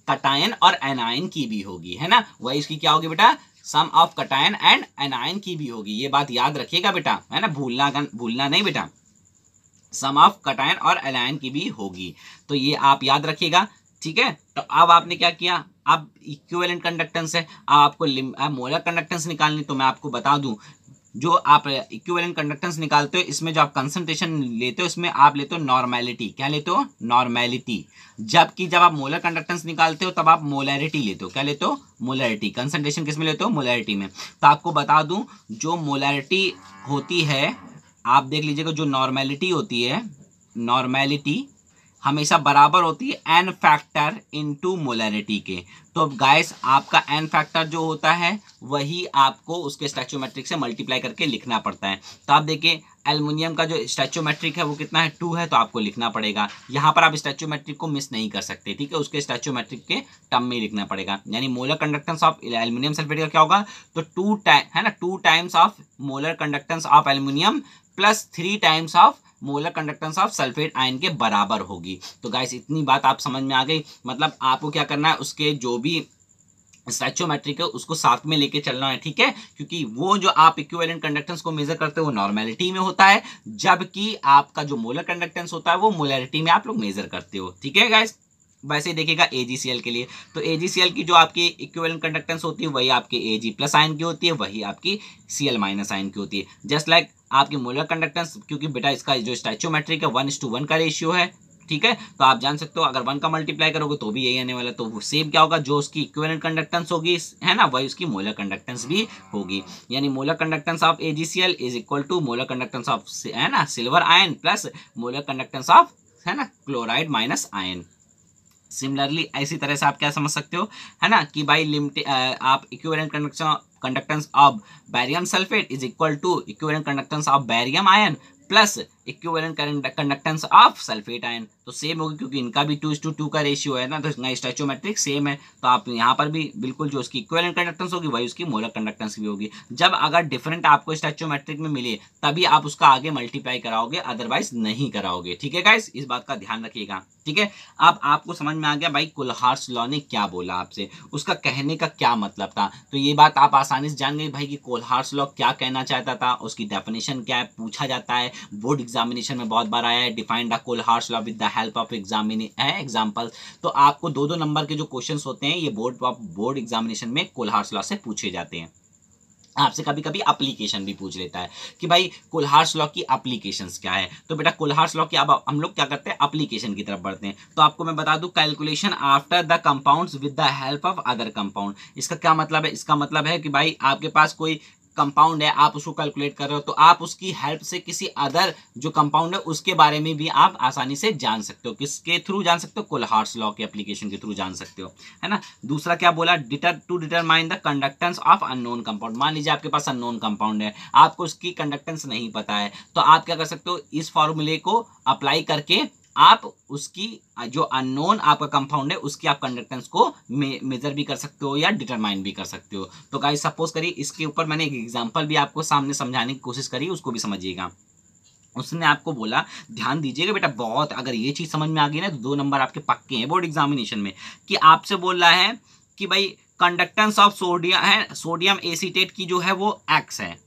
कटायन और एनायन की भी होगी, है ना। वही इसकी क्या होगी बेटा, सम ऑफ कटायन एंड एनायन की भी होगी। ये बात याद रखिएगा बेटा, है ना, भूलना नहीं बेटा, सम ऑफ कटायन और एनायन की भी होगी। तो ये आप याद रखिएगा, ठीक है। तो अब आपने क्या किया, अब इक्विवेलेंट कंडक्टेंस है, आपको मोलर कंडक्टेंस निकालनी। तो मैं आपको बता दूं, जो आप इक्विवेलेंट कंडक्टेंस निकालते हो, इसमें जो आप कंसंट्रेशन लेते हो, इसमें आप लेते हो नॉर्मेलिटी। क्या लेते हो, नॉर्मेलिटी। जबकि जब आप मोलर कंडक्टेंस निकालते हो तब आप मोलैरिटी लेते हो। क्या लेते हो, मोलैरिटी। कंसंट्रेशन किस में लेते हो, मोलैरिटी में। तो आपको बता दूं, जो मोलैरिटी होती है, आप देख लीजिएगा, जो नॉर्मेलिटी होती है, नॉर्मेलिटी हमेशा बराबर होती है एन फैक्टर इनटू मोलैरिटी के। तो गाइस आपका एन फैक्टर जो होता है वही आपको उसके स्टैचोमेट्रिक से मल्टीप्लाई करके लिखना पड़ता है। तो आप देखिए एल्युमिनियम का जो स्टैचोमेट्रिक है वो कितना है, 2 है, तो आपको लिखना पड़ेगा। यहाँ पर आप स्टैचोमेट्रिक को मिस नहीं कर सकते, ठीक है, उसके स्टैचोमेट्रिक के टर्म में लिखना पड़ेगा। यानी molar conductance of aluminium sulphate का क्या होगा, तो 2 टाइम, है ना, 2 times of molar conductance of aluminium plus 3 times of molar conductance of sulphate ion के बराबर होगी। तो गाइस इतनी बात आप समझ में आ गई। मतलब आपको क्या करना है, उसके जो भी स्टैचोमेट्रिक है उसको साथ में लेके चलना है, ठीक है, क्योंकि वो जो आप इक्विवेलेंट कंडक्टेंस को मेजर करते हो वो नॉर्मेलिटी में होता है, जबकि आपका जो मोलर कंडक्टेंस होता है वो मोलैरिटी में आप लोग मेजर करते हो, ठीक है गाइस। वैसे देखिएगा AgCl के लिए, तो AgCl की जो आपकी इक्विवेलेंट कंडक्टेंस होती है वही आपके Ag प्लस आयन की होती है, वही आपकी Cl माइनस आयन की होती है। जस्ट लाइक आपकी मोलर कंडक्टेंस, क्योंकि बेटा इसका जो स्टैचोमेट्रिक है 1:1 का रेशियो है, ठीक है, तो आप जान सकते हो अगर 1 का मल्टीप्लाई करोगे तो भी यही आने वाला। तो वो सेम क्या होगा, जो उसकी इक्विवेलेंट कंडक्टेंस होगी, है ना, वही उसकी मोलर कंडक्टेंस भी होगी। यानी molar conductance of AgCl is equal to molar conductance of, है ना, silver ion plus molar conductance of, है ना, क्लोराइड माइनस आयन। सिमिलरली इसी तरह से आप क्या समझ सकते हो, है ना, कि भाई लिमिट आप equivalent conductance of barium sulphate is equal to equivalent conductance of barium ion plus equivalent conductance of sulphate ion. तो सेम होगी क्योंकि इनका भी 2:2 का रेशियो है ना, तो इसका स्टैचोमेट्रिक सेम है। तो आप यहाँ पर भी बिल्कुल जो उसकी इक्विवेलेंट कंडक्टेंस होगी वही उसकी मोलर कंडक्टेंस भी होगी। जब अगर डिफरेंट आपको स्टैचोमेट्रिक में मिले तभी आप उसका आगे मल्टीप्लाई कराओगे, अदरवाइज नहीं कराओगे, ठीक है गाइस, इस बात का ध्यान रखिएगा, ठीक है। अब आपको समझ में आ गया भाई कोलहार्स लॉ ने क्या बोला आपसे, उसका कहने का क्या मतलब था। तो ये बात आप आसानी से जान गए भाई कि कोलहार्स लॉ क्या कहना चाहता था, उसकी डेफिनेशन क्या है, पूछा जाता है बोर्ड एग्जामिनेशन में बहुत बार आया है। Define the Kohlrausch law with the help of example. तो आपको 2-2 नंबर के जो क्वेश्चंस होते हैं ये बोर्ड एग्जामिनेशन में कोलहार्स लॉ से पूछे जाते हैं। आपसे कभी कभी एप्लीकेशन भी पूछ लेता है कि भाई कोलहार्स लॉ की एप्लीकेशंस क्या है। तो बेटा कोलहार्स लॉ की अब हम लोग क्या करते हैं, एप्लीकेशन की तरफ बढ़ते हैं। तो आपको मैं बता दूं, calculation after the compounds with the help of other compound. इसका क्या मतलब है, इसका मतलब है कि भाई आपके पास कोई कंपाउंड है, आप उसको कैलकुलेट कर रहे हो, तो आप उसकी हेल्प से किसी अदर जो कंपाउंड है उसके बारे में भी आप आसानी से जान सकते हो। किसके थ्रू जान सकते हो, कोलहार्स लॉ के एप्लीकेशन के थ्रू जान सकते हो, है ना। दूसरा क्या बोला, to determine the conductance of unknown compound. मान लीजिए आपके पास अननोन कंपाउंड है, आपको उसकी कंडक्टेंस नहीं पता है, तो आप क्या कर सकते हो, इस फॉर्मूले को अप्लाई करके आप उसकी जो अननोन आपका कंपाउंड है उसकी आप कंडक्टेंस को मेजर भी कर सकते हो या डिटरमाइन भी कर सकते हो। तो गाइस सपोज करिए इसके ऊपर मैंने एक एग्जांपल भी आपको सामने समझाने की कोशिश करी, उसको भी समझिएगा। उसने आपको बोला, ध्यान दीजिएगा बेटा, बहुत अगर ये चीज समझ में आ गई ना तो 2 नंबर आपके पक्के हैं बोर्ड एग्जामिनेशन में। कि आपसे बोल रहा है कि भाई कंडक्टेंस ऑफ सोडियम है, सोडियम एसीटेट की जो है वो X है,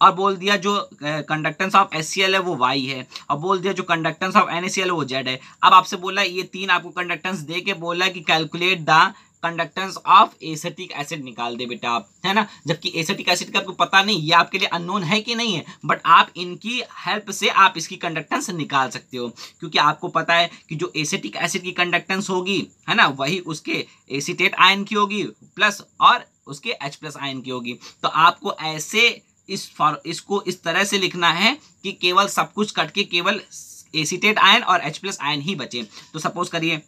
और बोल दिया जो कंडक्टेंस ऑफ HCl है वो Y है, और बोल दिया जो कंडक्टेंस ऑफ NaCl है वो Z है। अब आपसे बोला है ये 3 आपको कंडक्टेंस दे के बोला है कि calculate the conductance of acetic acid निकाल दे बेटा आप, है ना। जबकि एसिटिक एसिड का आपको पता नहीं, ये आपके लिए अननोन है कि नहीं है, बट आप इनकी हेल्प से आप इसकी कंडक्टेंस निकाल सकते हो। क्योंकि आपको पता है कि जो एसिटिक एसिड की कंडक्टेंस होगी, है ना, वही उसके एसीटेट आयन की होगी प्लस और उसके H+ आयन की होगी। तो आपको ऐसे इसको इस तरह से लिखना है कि केवल सब कुछ कट के केवल एसीटेट आयन और H+ आयन ही बचे। तो सपोज करिए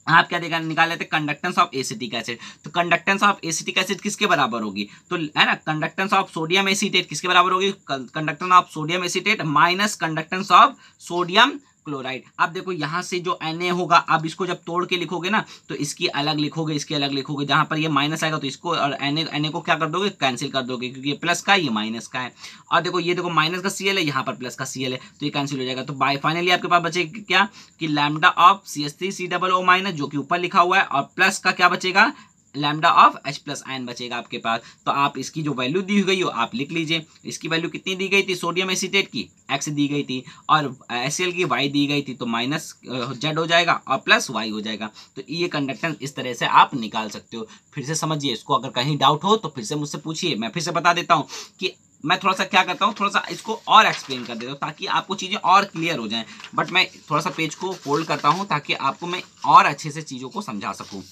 आप क्या निकाल लेते हैं कंडक्टेंस ऑफ एसिटिक एसिड। तो कंडक्टेंस ऑफ एसिटिक एसिड किसके बराबर होगी, तो है ना कंडक्टेंस ऑफ सोडियम एसीटेट किसके बराबर होगी, conductance of sodium acetate minus conductance of sodium chloride. अब देखो यहाँ से जो Na होगा, अब इसको जब तोड़ के लिखोगे ना तो इसकी अलग लिखोगे, इसकी अलग लिखोगे, जहां पर ये माइनस आएगा तो इसको और Na को क्या कर दोगे, कैंसिल कर दोगे, क्योंकि ये प्लस का है ये माइनस का है। और देखो ये देखो माइनस का Cl है, यहाँ पर प्लस का Cl है, तो ये कैंसिल हो जाएगा। तो बाय फाइनली आपके पास बचेगा क्या कि लैम्डा ऑफ CH3COO माइनस जो कि ऊपर लिखा हुआ है, और प्लस का क्या बचेगा, lambda of H plus ion बचेगा आपके पास। तो आप इसकी जो वैल्यू दी गई हो आप लिख लीजिए। इसकी वैल्यू कितनी दी गई थी, सोडियम एसीटेट की X दी गई थी और HCl की Y दी गई थी, तो माइनस Z हो जाएगा और प्लस Y हो जाएगा। तो ये कंडक्टेंस इस तरह से आप निकाल सकते हो। फिर से समझिए इसको, अगर कहीं डाउट हो तो फिर से मुझसे पूछिए। मैं फिर से बता देता हूँ कि मैं थोड़ा सा क्या करता हूँ, थोड़ा सा इसको और एक्सप्लेन कर देता हूँ ताकि आपको चीज़ें और क्लियर हो जाएं। बट मैं थोड़ा सा पेज को फोल्ड करता हूँ ताकि आपको मैं और अच्छे से चीज़ों को समझा सकूँ।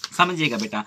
समझिएगा बेटा,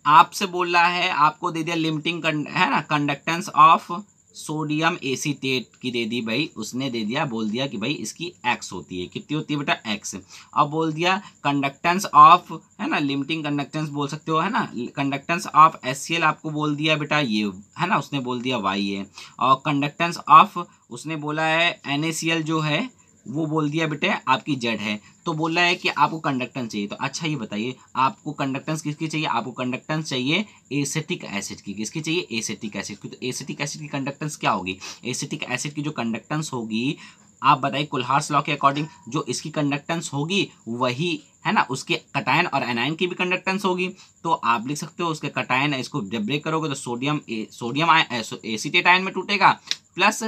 आपसे बोल रहा है, आपको दे दिया लिमिटिंग है ना कंडक्टेंस ऑफ सोडियम एसीटेट की दे दी भाई, उसने दे दिया, बोल दिया कि भाई इसकी X होती है, कितनी होती है बेटा X। अब बोल दिया कंडक्टेंस ऑफ, है ना लिमिटिंग कंडक्टेंस बोल सकते हो, है ना कंडक्टेंस ऑफ HCl आपको बोल दिया बेटा ये, है ना उसने बोल दिया Y है। और कंडक्टेंस ऑफ उसने बोला है NaCl जो है वो बोल दिया बेटे आपकी Z है। तो बोल रहा है कि आपको कंडक्टेंस चाहिए। तो अच्छा ये बताइए आपको कंडक्टेंस किसकी चाहिए, आपको कंडक्टेंस चाहिए एसिटिक एसिड की। किसकी चाहिए, एसिटिक एसिड की। तो एसिटिक एसिड की कंडक्टेंस क्या होगी, एसिटिक एसिड की जो कंडक्टेंस होगी, आप बताइए कुल्हार्स लॉ के अकॉर्डिंग जो इसकी कंडक्टेंस होगी वही है ना उसके कटायन और एनायन की भी कंडक्टेंस होगी। तो आप लिख सकते हो उसके कटायन, इसको जब ब्रेक करोगे तो सोडियम एसीटेट आयन में टूटेगा प्लस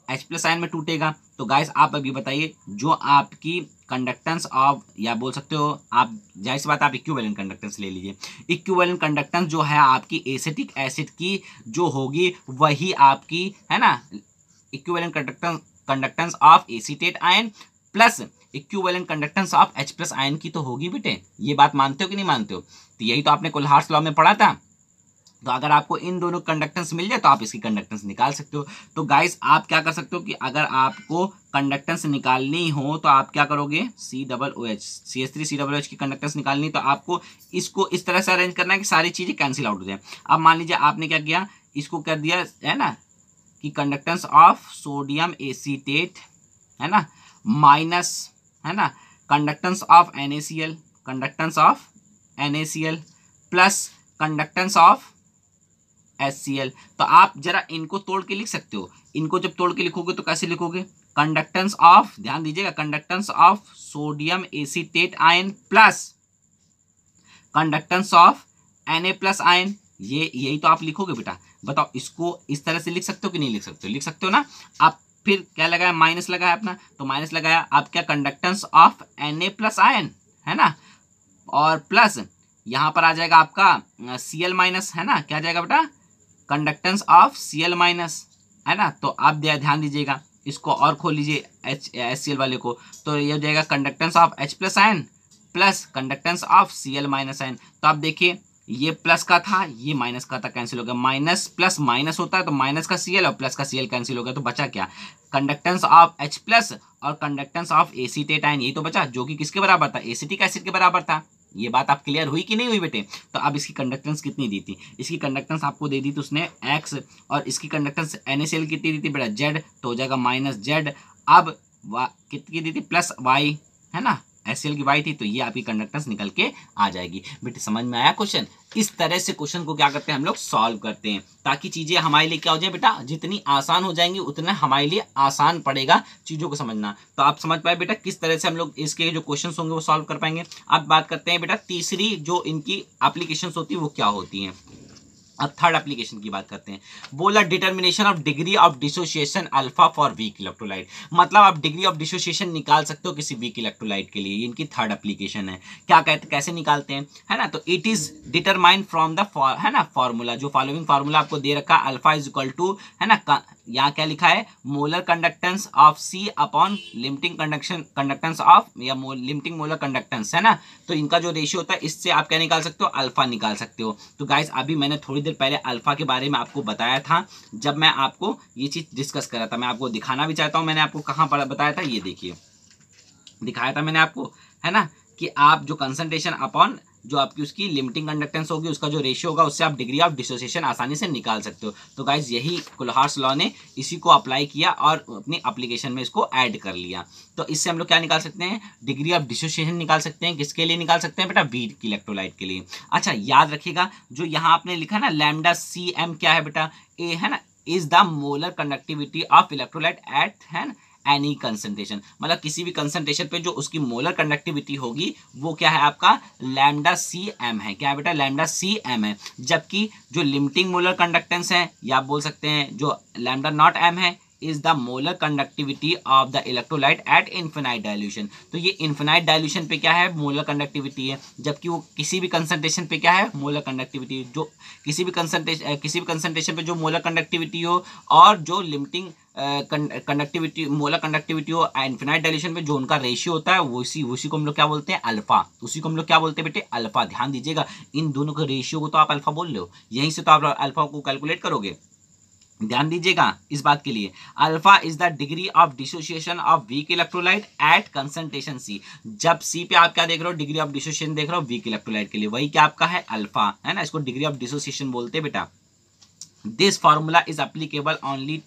H प्लस आयन में टूटेगा। तो गाइस आप अभी बताइए जो आपकी कंडक्टेंस ऑफ, या बोल सकते हो आप जाहिर सी बात आप इक्विवेलेंट कंडक्टेंस ले लीजिए। इक्विवेलेंट कंडक्टेंस जो है आपकी एसिटिक एसिड की जो होगी वही आपकी है ना equivalent conductance of acetate ion plus equivalent conductance of H plus ion की तो होगी बेटे। ये बात मानते हो कि नहीं मानते हो, तो यही तो आपने कुल्हार्स लॉ में पढ़ा था। तो अगर आपको इन दोनों कंडक्टेंस मिल जाए तो आप इसकी कंडक्टेंस निकाल सकते हो। तो गाइस आप क्या कर सकते हो कि अगर आपको कंडक्टेंस निकालनी हो तो आप क्या करोगे, CH3COOH की कंडक्टेंस निकालनी, तो आपको इसको इस तरह से अरेंज करना है कि सारी चीज़ें कैंसिल आउट हो जाए। अब मान लीजिए आपने क्या किया, इसको कर दिया है ना कि कंडक्टेंस ऑफ सोडियम एसीटेट है ना माइनस है ना conductance of NaCl, conductance of NaCl plus conductance of HCl। तो आप जरा इनको तोड़ के लिख सकते हो। इनको जब तोड़ के लिखोगे तो कैसे लिखोगे, कंडक्टेंस ऑफ, ध्यान दीजिएगा, conductance of sodium acetate ion plus conductance of Na plus ion, ये यही तो आप लिखोगे बेटा। बताओ इसको इस तरह से लिख सकते हो कि नहीं लिख सकते हो, लिख सकते हो ना। आप फिर क्या लगाया, माइनस लगाया अपना, तो माइनस लगाया आप क्या conductance of Na plus ion है ना, और प्लस यहाँ पर आ जाएगा आपका Cl माइनस, है ना क्या जाएगा बेटा कंडक्टेंस ऑफ Cl माइनस, है ना। तो आप ध्यान दीजिएगा, इसको और खोल लीजिए HCl वाले को, तो ये हो जाएगा conductance of H plus ion plus conductance of Cl minus ion. तो आप देखिए ये प्लस का था ये माइनस का था, कैंसिल हो गया, माइनस प्लस माइनस होता है तो माइनस का Cl और प्लस का Cl कैंसिल हो गया, तो बचा क्या कंडक्टेंस ऑफ H प्लस और कंडक्टेंस ऑफ एसीटेट आयन, यही तो बचा जो कि किसके बराबर था, एसिटिक एसिड के बराबर था। ये बात आप क्लियर हुई कि नहीं हुई बेटे। तो अब इसकी कंडक्टेंस कितनी दी थी, इसकी कंडक्टेंस आपको दे दी थी उसने X, और इसकी कंडक्टेंस NaCl कितनी दी थी बेटा Z, तो हो जाएगा माइनस Z। अब कितनी दी थी प्लस Y, है ना HCl की Y थी, तो ये आपकी कंडक्टेंस निकल के आ जाएगी। बेटे समझ में आया क्वेश्चन। इस तरह से क्वेश्चन को क्या करते हैं हम लोग सॉल्व करते हैं ताकि चीजें हमारे लिए क्या हो जाए बेटा, जितनी आसान हो जाएंगी उतना हमारे लिए आसान पड़ेगा चीजों को समझना। तो आप समझ पाए बेटा किस तरह से हम लोग इसके जो क्वेश्चन होंगे वो सॉल्व कर पाएंगे। अब बात करते हैं बेटा तीसरी जो इनकी एप्लीकेशन होती है वो क्या होती है। अब थर्ड एप्लीकेशन की बात करते हैं। बोला determination of degree of dissociation alpha for weak electrolyte, मतलब आप डिग्री ऑफ डिसोसिएशन निकाल सकते हो किसी वीक इलेक्ट्रोलाइट के लिए। इनकी थर्ड एप्लीकेशन है। क्या कहते कैसे निकालते हैं, है ना, तो it is determined from the है ना फॉर्मूला, जो फॉलोइंग फार्मूला आपको दे रखा है, अल्फा इज इक्वल टू, है ना यहाँ क्या लिखा है, molar conductance of C upon limiting conductance of, या लिमिटिंग मोलर कंडक्टेंस, है ना। तो इनका जो रेशियो होता है इससे आप क्या निकाल सकते हो, अल्फा निकाल सकते हो। तो गाइस अभी मैंने थोड़ी देर पहले अल्फा के बारे में आपको बताया था, जब मैं आपको ये चीज डिस्कस कर रहा था। मैं आपको दिखाना भी चाहता हूं मैंने आपको कहां पर बताया था, ये देखिए दिखाया था मैंने आपको, है ना, कि आप जो कंसंट्रेशन अपॉन जो आपकी उसकी लिमिटिंग कंडक्टेंस होगी उसका जो रेशियो होगा उससे आप डिग्री ऑफ डिसोसिएशन आसानी से निकाल सकते हो। तो गाइज यही कुल्हार्स लॉ ने इसी को अप्लाई किया और अपनी एप्लीकेशन में इसको ऐड कर लिया। तो इससे हम लोग क्या निकाल सकते हैं, डिग्री ऑफ डिसोसिएशन निकाल सकते हैं। किसके लिए निकाल सकते हैं बेटा, वीक इलेक्ट्रोलाइट के लिए। अच्छा याद रखिएगा जो यहाँ आपने लिखा ना लैम्डा CM क्या है बेटा, ए है ना, is the molar conductivity of electrolyte at है एनी कंसंट्रेशन, मतलब किसी भी कंसंट्रेशन पे जो उसकी मोलर कंडक्टिविटी होगी वो क्या है आपका लैम्डा CM है। क्या है बेटा, लैम्डा CM है। जबकि जो लिमिटिंग मोलर कंडक्टेंस है या आप बोल सकते हैं जो लैम्डा नॉट M है is the molar conductivity of the electrolyte at infinite dilution. तो ये इन्फिनाइट डाइल्यूशन पे क्या है, मोलर कंडक्टिविटी है। जबकि वो किसी भी कंसंट्रेशन पे क्या है, मोलर कंडक्टिविटी। जो किसी भी कंसंट्रेशन पे जो मोलर कंडक्टिविटी हो और जो लिमिटिंग कंडक्टिविटी मोलर कंडक्टिविटी हो इन्फिनाइट डाइल्यूशन पे जो उनका रेशियो होता है उसी को हम लोग क्या बोलते हैं, अल्फा। उसी को हम लोग क्या बोलते हैं बेटे, अल्फा। ध्यान दीजिएगा इन दोनों के रेशियो को तो आप अल्फा बोल रहे हो, यहीं से तो आप अल्फा को कैलकुलेट करोगे। ध्यान दीजिएगा इस बात के लिए। Alpha is the degree of dissociation of weak electrolyte at concentration C। जब C पे आप क्या देख रहे हो, डिग्री ऑफ डिसोसिएशन देख रहे हो वीक इलेक्ट्रोलाइट के लिए, वही क्या आपका है अल्फा, है ना। इसको डिग्री ऑफ डिसोसिएशन बोलते हैं बेटा। This formula is applicable only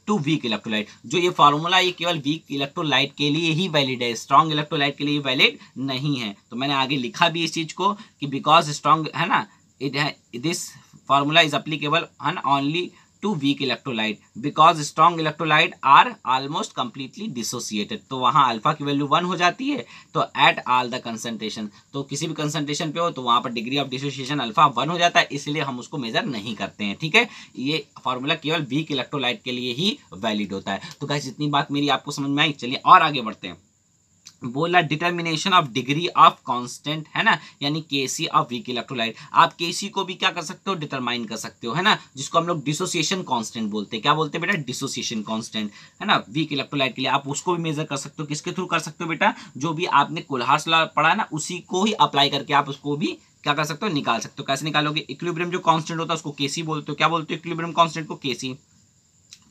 to weak electrolyte. जो ये फार्मूला ये केवल वीक इलेक्ट्रोलाइट के लिए ही वैलिड है, स्ट्रॉन्ग इलेक्ट्रोलाइट के लिए वैलिड नहीं है। तो मैंने आगे लिखा भी इस चीज को कि बिकॉज स्ट्रॉन्ग है ना, इट है this formula is applicable only to weak electrolyte because strong electrolyte are almost completely dissociated. तो वहाँ अल्फा की वैल्यू 1 हो जाती है। तो एट ऑल द कंसंट्रेशन, तो किसी भी कंसंट्रेशन पे हो तो वहाँ पर डिग्री ऑफ डिसोसिएशन अल्फा 1 हो जाता है, इसलिए हम उसको मेजर नहीं करते हैं। ठीक है, ये फॉर्मूला केवल वीक इलेक्ट्रोलाइट के लिए ही वैलिड होता है। तो गाइस इतनी बात मेरी आपको समझ में आई। चलिए और आगे बढ़ते हैं। बोला determination of degree of constant, है ना, यानी केसी ऑफ वीक इलेक्ट्रोलाइट। आप केसी को भी क्या कर सकते हो, डिटरमाइन कर सकते हो, है ना, जिसको हम लोग डिसोसिएशन कांस्टेंट बोलते हैं। क्या बोलते हैं बेटा, डिसोसिएशन कांस्टेंट, है ना, वीक इलेक्ट्रोलाइट के लिए। आप उसको भी मेजर कर सकते हो। किसके थ्रू कर सकते हो बेटा, जो भी आपने कुल्हार्स लॉ पढ़ा ना उसी को ही अप्लाई करके आप उसको भी क्या कर सकते हो, निकाल सकते हो। कैसे निकालोगे, इक्विलिब्रियम जो कांस्टेंट होता है उसको केसी बोलते हो। क्या बोलते हो, इक्विलिब्रियम कांस्टेंट को KC.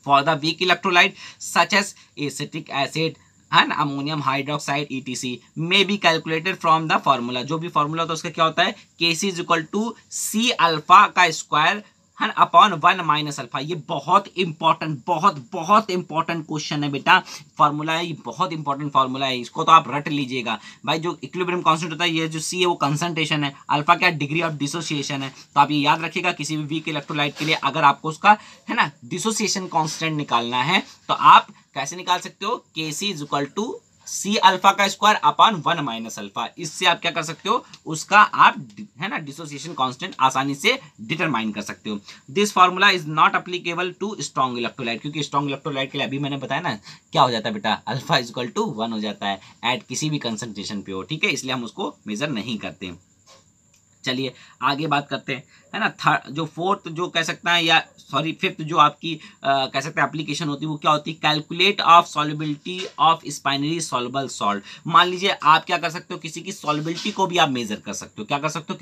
For the weak electrolyte such as acetic acid and ammonium hydroxide ETC में be calculated from the formula. जो भी फार्मूला होता है उसका क्या होता है, Kc is equal to C alpha का स्क्वायर अपॉन 1 माइनस अल्फा। ये बहुत इंपॉर्टेंट इंपॉर्टेंट क्वेश्चन है बेटा। फार्मूला है, ये बहुत इंपॉर्टेंट फार्मूला है, इसको तो आप रट लीजिएगा भाई। जो इक्विलिब्रियम कांस्टेंट होता है, ये जो C है वो कंसंट्रेशन है, अल्फा क्या डिग्री ऑफ डिसोसिएशन है। तो आप ये याद रखिएगा किसी भी वीक इलेक्ट्रोलाइट के लिए अगर आपको उसका है ना डिसोसिएशन कांस्टेंट निकालना है तो आप कैसे निकाल सकते हो, Kc is equal to C alpha का स्क्वायर अपॉन 1 माइनस अल्फा। इससे आप क्या कर सकते हो, उसका आप है ना डिसोसिएशन कांस्टेंट आसानी से डिटरमाइन कर सकते हो। This formula is not applicable to strong electrolyte, क्योंकि स्ट्रॉन्ग इलेक्ट्रोलाइट के लिए अभी मैंने बताया ना क्या हो जाता है बेटा, अल्फा इज इक्वल टू 1 हो जाता है एट किसी भी कंसंट्रेशन पे हो। ठीक है, इसलिए हम उसको मेजर नहीं करते। चलिए आगे बात करते हैं, है ना। थर्ड जो फोर्थ जो कह सकता है या सॉरी फिफ्थ जो आपकी कह सकते हैं एप्लीकेशन होती है वो क्या होती है, calculate of solubility of sparingly soluble salt. मान लीजिए आप क्या कर सकते हो, किसी की सॉल्युबिलिटी को भी आप मेजर कर सकते हो। क्या कर सकते हो,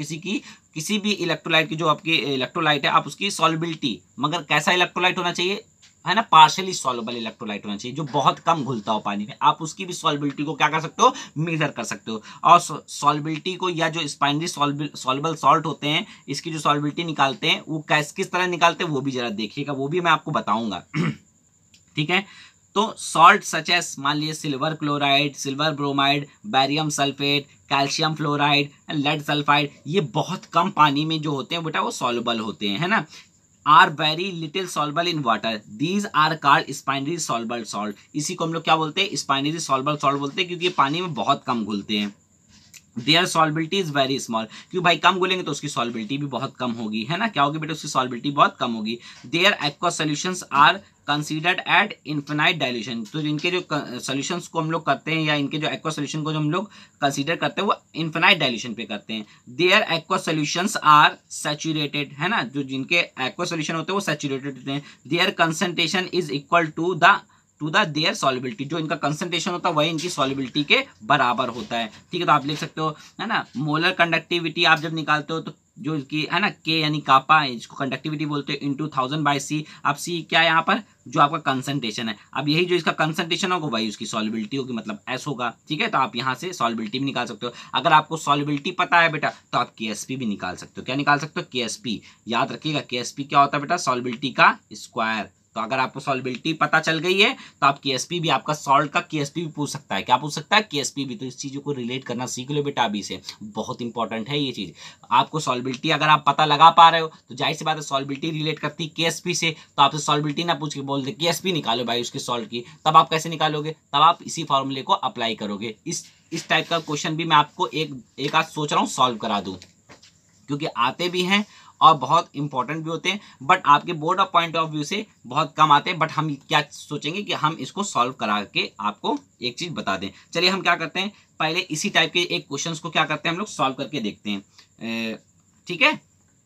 किसी भी इलेक्ट्रोलाइट की जो आपकी इलेक्ट्रोलाइट है आप उसकी सॉल्युबिलिटी, मगर कैसा इलेक्ट्रोलाइट होना चाहिए, है ना, पार्शियली सॉल्युबल इलेक्ट्रोलाइट होना चाहिए जो बहुत कम घुलता हो पानी में। आप उसकी भी सॉल्युबिलिटी को क्या कर सकते हो, मेजर कर सकते हो। और सॉल्युबिलिटी को या जो स्पाइनरी सॉल्युबल सॉल्ट होते हैं इसकी जो सॉल्युबिलिटी निकालते हैं वो किस तरह निकालते हैं वो भी जरा देखिएगा, वो भी मैं आपको बताऊंगा। ठीक है, तो सॉल्ट सच एस मान लीजिए silver chloride, silver bromide, barium sulphate, calcium fluoride, lead sulphide, ये बहुत कम पानी में जो होते हैं बेटा वो सॉल्युबल होते हैं, है ना। Are very little soluble in water, these are called sparingly soluble salt. इसी को हम लोग क्या बोलते हैं, स्पाइनरी सॉल्युबल सॉल्ट बोलते हैं, क्योंकि ये पानी में बहुत कम घुलते हैं। Their solubility is very small, क्योंकि भाई कम घुलेंगे तो उसकी सॉल्युबिलिटी भी बहुत कम होगी, है ना। क्या होगी बेटा, उसकी सॉल्युबिलिटी बहुत कम होगी। Their aqua solutions are considered at infinite dilution. तो इनके जो सॉल्यूशंस को हम लोग करते हैं या इनके जो एक्वा सॉल्यूशन को जो हम लोग कंसीडर करते हैं वो इन्फिनाइट डाइल्यूशन पे करते हैं। Their aqua solutions are saturated, है ना, जो जिनके एक्वा सॉल्यूशन होते हैं वो सैचुरेटेड होते हैं। Their concentration is equal to the their solubility, जो इनका कंसंट्रेशन होता है वही इनकी सॉल्युबिलिटी के बराबर होता है। ठीक है, तो आप लिख सकते हो, है ना, मोलर कंडक्टिविटी आप जब निकालते हो तो जो इसकी है ना के यानी कापा, इसको कंडक्टिविटी बोलते हैं, इंटू 1000/c। अब c क्या है यहाँ पर, जो आपका कंसंट्रेशन है। अब यही जो इसका कंसंट्रेशन होगा वही उसकी सॉल्युबिलिटी होगी, मतलब s होगा, ठीक है। तो आप यहाँ से सॉल्युबिलिटी भी निकाल सकते हो। अगर आपको सॉल्युबिलिटी पता है बेटा तो आप KSP भी निकाल सकते हो। क्या निकाल सकते हो, KSP। याद रखिएगा KSP क्या होता है बेटा, सॉल्युबिलिटी का स्क्वायर। तो अगर आपको सॉल्युबिलिटी पता चल गई है तो आप KSP भी, आपका सॉल्ट का KSP भी पूछ सकता है। क्या पूछ सकता है, KSP भी। तो इस चीज़ों को रिलेट करना सीख लो बेटा अभी से, बहुत इंपॉर्टेंट है ये चीज़। आपको सॉल्युबिलिटी अगर आप पता लगा पा रहे हो तो जाहिर सी बात है सॉल्युबिलिटी रिलेट करती है KSP से। तो आपसे सॉल्युबिलिटी ना पूछ के बोल दे KSP निकालो भाई उसके सॉल्ट की, तब आप कैसे निकालोगे, तब आप इसी फॉर्मूले को अप्लाई करोगे। इस टाइप का क्वेश्चन भी मैं आपको एक आज सोच रहा हूँ सॉल्व करा दूँ, क्योंकि आते भी हैं और बहुत इंपॉर्टेंट भी होते हैं, बट आपके board of point of view से बहुत कम आते हैं। बट हम क्या सोचेंगे कि हम इसको सॉल्व करा के आपको एक चीज़ बता दें। चलिए हम क्या करते हैं, पहले इसी टाइप के एक क्वेश्चन को क्या करते हैं हम लोग सॉल्व करके देखते हैं, ठीक है।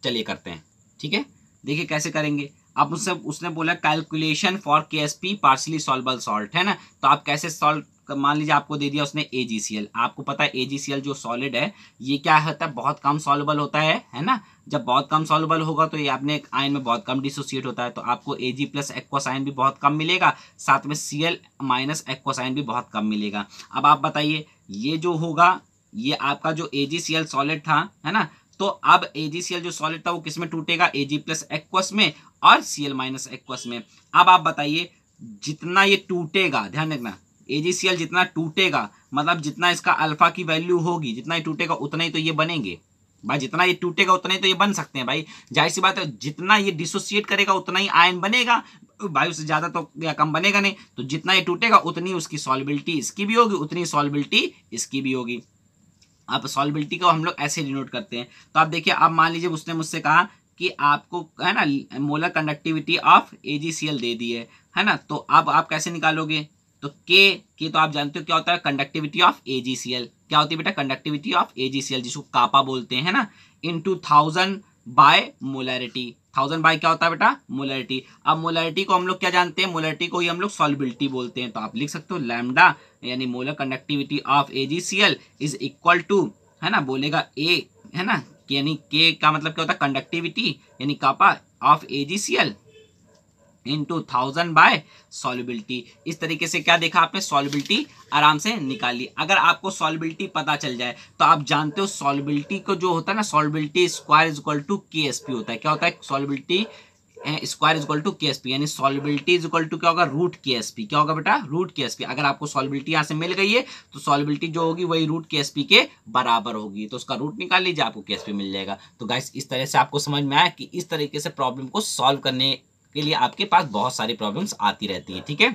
चलिए करते हैं, ठीक है। देखिए कैसे करेंगे। आप उसने बोला calculation for KSP partially soluble salt, है ना। तो आप कैसे सॉल्व, मान लीजिए आपको दे दिया उसने AgCl। आपको पता है AgCl जो सॉलिड है ये क्या होता है, बहुत कम सॉल्युबल होता है ना। जब बहुत कम सॉल्युबल होगा तो ये अपने आयन में बहुत कम डिसोसिएट होता है। तो आपको Ag प्लस एक्वस आयन भी बहुत कम मिलेगा, साथ में Cl माइनस एक्वस आयन भी बहुत कम मिलेगा। अब आप बताइए ये जो होगा, ये आपका जो AgCl सॉलिड था, है ना। तो अब AgCl जो सॉलिड था वो किस में टूटेगा, Ag प्लस एक्वस में और Cl माइनस एक्वस में। अब आप बताइए जितना ये टूटेगा, ध्यान रखना, AgCl जितना टूटेगा मतलब जितना इसका अल्फा की वैल्यू होगी, जितना ही टूटेगा उतना ही तो ये बनेंगे भाई। जितना ये टूटेगा उतना ही तो ये बन सकते हैं भाई, जाहिर सी बात है। जितना ये डिसोसिएट करेगा उतना ही आयन बनेगा भाई, उससे ज़्यादा तो या कम बनेगा नहीं। तो जितना ये टूटेगा उतनी उसकी सॉल्युबिलिटी इसकी भी होगी, उतनी सॉल्युबिलिटी इसकी भी होगी। अब सॉल्युबिलिटी को हम लोग ऐसे डिनोट करते हैं। तो आप देखिए, अब मान लीजिए उसने मुझसे कहा कि आपको है ना मोलर कंडक्टिविटी ऑफ AgCl दे दी है ना। तो अब आप कैसे निकालोगे, तो के तो आप जानते हो क्या होता है, कंडक्टिविटी ऑफ AgCl। क्या होती है बेटा, कंडक्टिविटी ऑफ AgCl, जिसको कापा बोलते हैं ना, इंटू 1000 बाय मोलरिटी। 1000 बाय क्या होता है बेटा, मोलरिटी। अब मोलरिटी को हम लोग क्या जानते हैं, मोलरिटी को ही हम लोग सॉल्युबिलिटी बोलते हैं। तो आप लिख सकते हो लैम्डा यानी molar conductivity of AgCl is equal to, है ना, बोलेगा A, है ना, यानी के का मतलब क्या होता है, कंडक्टिविटी यानी kappa of AgCl into 1000 by solubility. इस तरीके से क्या देखा आपने, सॉल्युबिलिटी आराम से निकाल ली। अगर आपको सॉल्युबिलिटी पता चल जाए तो आप जानते हो सॉल्युबिलिटी को जो होता है ना, solubility square is equal to KSP होता है। क्या होता है, solubility square is equal to KSP, यानी सॉल्युबिलिटी इज इक्वल टू क्या होगा, रूट KSP। क्या होगा बेटा, रूट KSP। अगर आपको सॉल्युबिलिटी यहाँ से मिल गई है तो सॉल्युबिलिटी जो होगी वही रूट KSP के बराबर होगी। तो उसका रूट निकाल लीजिए, आपको KSP मिल जाएगा। तो गाइस इस तरह से आपको समझ में आया कि इस तरीके से प्रॉब्लम को सॉल्व करने के लिए आपके पास बहुत सारी प्रॉब्लम्स आती रहती है, ठीक है।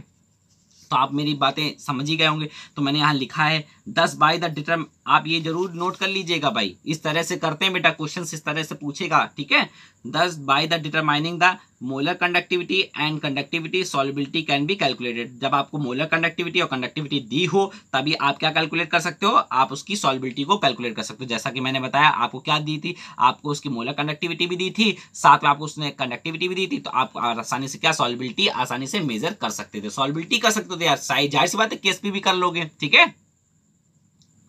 तो आप मेरी बातें समझ ही गए होंगे। तो मैंने यहाँ लिखा है 10 बाय द डिटर्म, आप ये जरूर नोट कर लीजिएगा भाई, इस तरह से करते हैं बेटा, क्वेश्चन इस तरह से पूछेगा, ठीक है। 10 by the determining the molar conductivity and conductivity solubility can be calculated. जब आपको मोलर कंडक्टिविटी और कंडक्टिविटी दी हो तभी आप क्या कैलकुलेट कर सकते हो, आप उसकी सॉल्युबिलिटी को कैलकुलेट कर सकते हो। जैसा कि मैंने बताया आपको क्या दी थी, आपको उसकी मोलर कंडक्टिविटी भी दी थी, साथ में आपको उसने कंडक्टिविटी भी दी थी। तो आप आसानी से क्या सॉल्युबिलिटी आसानी से मेजर कर सकते थे, सॉल्युबिलिटी कर सकते थे यार, जाहिर सी बात है KSP भी कर लोगे, ठीक है।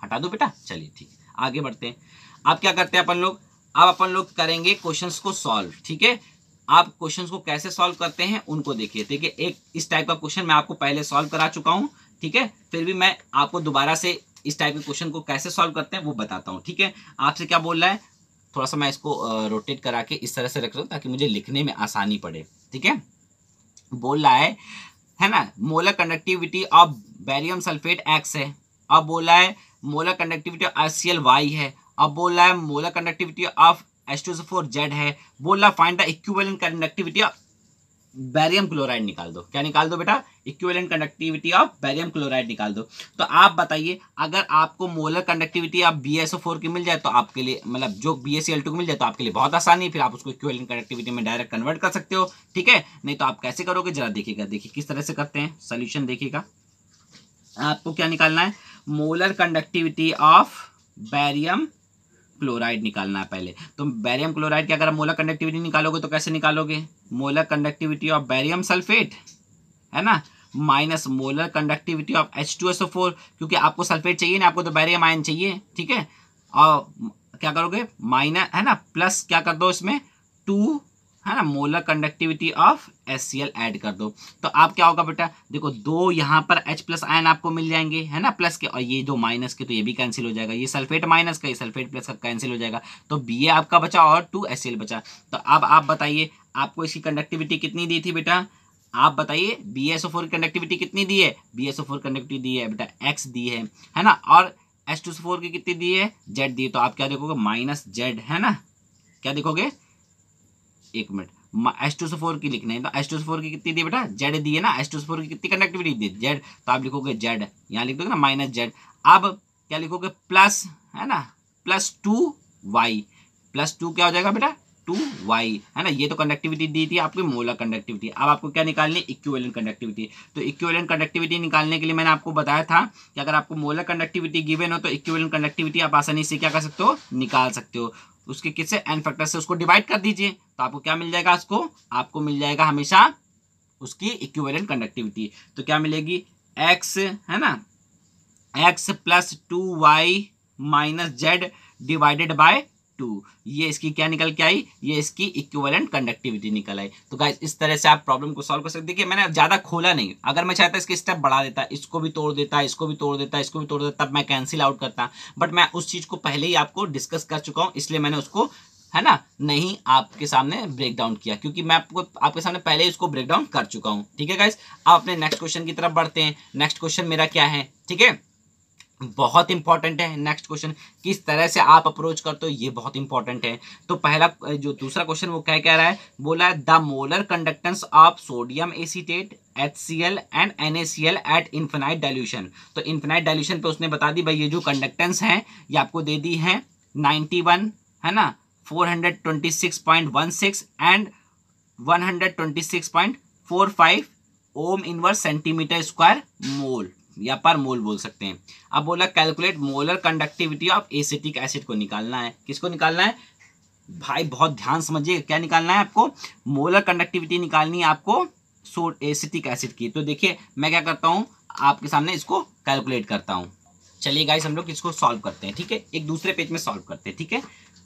हटा दो बेटा, चलिए ठीक, आगे बढ़ते हैं। अब क्या करते हैं अपन लोग, अब अपन लोग करेंगे क्वेश्चंस को सॉल्व, ठीक है। आप क्वेश्चंस को कैसे सॉल्व करते हैं उनको देखिए, ठीक है। एक इस टाइप का क्वेश्चन मैं आपको पहले सॉल्व करा चुका हूं, ठीक है। फिर भी मैं आपको दोबारा से इस टाइप के क्वेश्चन को कैसे सॉल्व करते हैं वो बताता हूं, ठीक है। आपसे क्या बोल रहा है, थोड़ा सा मैं इसको रोटेट करा के इस तरह से रख दूं ताकि मुझे लिखने में आसानी पड़े, ठीक है। बोल रहा है ना, molar conductivity of barium sulphate X है। अब बोला है molar conductivity of HCl Y है। अब बोल रहा है molar conductivity of H2SO4 Z है। बोल रहा find the equivalent conductivity of barium chloride निकाल दो। क्या निकाल दो बेटा, equivalent conductivity of barium chloride निकाल दो। तो आप बताइए, अगर आपको मोलर कंडक्टिविटी ऑफ BaSO4 की मिल जाए तो आपके लिए, मतलब जो BaCl2 की मिल जाए तो आपके लिए बहुत आसानी है, फिर आप उसको इक्विवेलेंट कंडक्टिविटी में डायरेक्ट कन्वर्ट कर सकते हो, ठीक है। नहीं तो आप कैसे करोगे जरा देखिएगा, देखिए किस तरह से करते हैं, सोल्यूशन देखिएगा। आपको क्या निकालना है, molar conductivity of barium chloride निकालना है पहले। तो बैरियम क्लोराइड की अगर मोलर कंडक्टिविटी निकालोगे तो कैसे निकालोगे, molar conductivity of barium sulphate, है ना, minus molar conductivity of H2SO4, क्योंकि आपको सल्फेट चाहिए ना, आपको तो बैरियम आयन चाहिए, ठीक है। और क्या करोगे माइनस, है ना, प्लस क्या कर दो इसमें 2, है ना, molar conductivity of HCl add कर दो। तो आप क्या होगा बेटा, देखो 2 यहाँ पर H प्लस आयन आपको मिल जाएंगे, है ना, प्लस के, और ये 2 माइनस के, तो ये भी कैंसिल हो जाएगा, ये सल्फेट माइनस का, ये सल्फेट प्लस का कैंसिल हो जाएगा, तो Ba आपका बचा और 2 HCl बचा। तो अब आप बताइए आपको इसकी कंडक्टिविटी कितनी दी थी बेटा, आप बताइए BaSO4 की कंडक्टिविटी कितनी दी है, BaSO4 कंडक्टिविटी दी है बेटा X दी है ना, और H2SO4 की कितनी दी है, Z दी है। तो आप क्या देखोगे माइनस Z, है ना, क्या देखोगे, एक मिनट, H2SO4 की लिखना है, तो H2SO4 की कितनी दी बेटा, Z दी है ना, H2SO4 की कितनी कंडक्टिविटी दी, Z, तो आप लिखोगे Z, यहाँ लिख दोगे ना माइनस Z। अब क्या लिखोगे प्लस, है ना, प्लस 2y, प्लस 2 क्या हो जाएगा बेटा 2y, है ना, ये तो कंडक्टिविटी दी थी आपकी मोलर कंडक्टिविटी। अब आपको क्या निकालनी है, इक्विवेलेंट कंडक्टिविटी। तो इक्विवेलेंट कंडक्टिविटी निकालने के लिए मैंने आपको बताया था कि अगर आपको मोलर कंडक्टिविटी गिवन हो तो इक्विवेलेंट कंडक्टिविटी आप आसानी से क्या कर सकते हो, निकाल सकते हो। उसके किससे, एन फैक्टर से उसको डिवाइड कर दीजिए, तो आपको क्या मिल जाएगा, आपको मिल जाएगा हमेशा उसकी इक्विवेलेंट कंडक्टिविटी। तो क्या मिलेगी, x, है ना, x plus 2y minus Z divided by 2, ये इसकी क्या निकल के आई, ये इसकी इक्विवेलेंट कंडक्टिविटी निकल आई। तो गाइस इस तरह से आप प्रॉब्लम को सॉल्व कर सकते। देखिए मैंने ज्यादा खोला नहीं, अगर मैं चाहता इसके स्टेप बढ़ा देता, इसको भी तोड़ देता, इसको भी तोड़ देता, इसको भी तोड़ देता, तब मैं कैंसिल आउट करता, बट मैं उस चीज को पहले ही आपको डिस्कस कर चुका हूं, इसलिए मैंने उसको, है ना, नहीं आपके सामने ब्रेक डाउन किया, क्योंकि मैं आपके सामने पहले ही उसको ब्रेक डाउन कर चुका हूं। ठीक है गाइस, अब अपने नेक्स्ट क्वेश्चन की तरफ बढ़ते हैं। नेक्स्ट क्वेश्चन मेरा क्या है, ठीक है, बहुत इंपॉर्टेंट है नेक्स्ट क्वेश्चन, किस तरह से आप अप्रोच करते हो ये बहुत इंपॉर्टेंट है। तो पहला जो दूसरा क्वेश्चन वो क्या कह रहा है, बोला है the molar conductance of sodium acetate HCl and NaCl at infinite dilution. तो इन्फिनाइट डाइल्यूशन पे उसने बता दी भाई ये जो कंडक्टेंस है ये आपको दे दी है 91, है ना, 426.16 and 126.45 ohm inverse centimetre square mole या पर मोल बोल सकते हैं। अब बोला calculate molar conductivity of acetic acid को निकालना है। किसको निकालना है भाई, बहुत ध्यान समझिए, क्या निकालना है आपको, मोलर कंडक्टिविटी निकालनी है आपको एसिटिक एसिड की। तो देखिए मैं क्या करता हूँ, आपके सामने इसको कैलकुलेट करता हूँ। चलिए गाइस हम लोग इसको सॉल्व करते हैं, ठीक है, एक दूसरे पेज में सॉल्व करते हैं, ठीक है।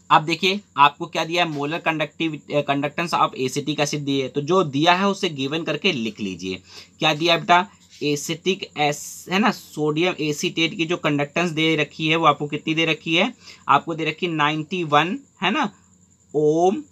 अब देखिए आपको क्या दिया है, molar conductance of acetic acid दिए, तो जो दिया है उसे गिवन करके लिख लीजिए। क्या दिया बेटा, एसिटिक है ना, सोडियम एसीटेट की जो कंडक्टेंस दे रखी है वो आपको कितनी दे रखी है, आपको दे रखी है 91, है ना, ओम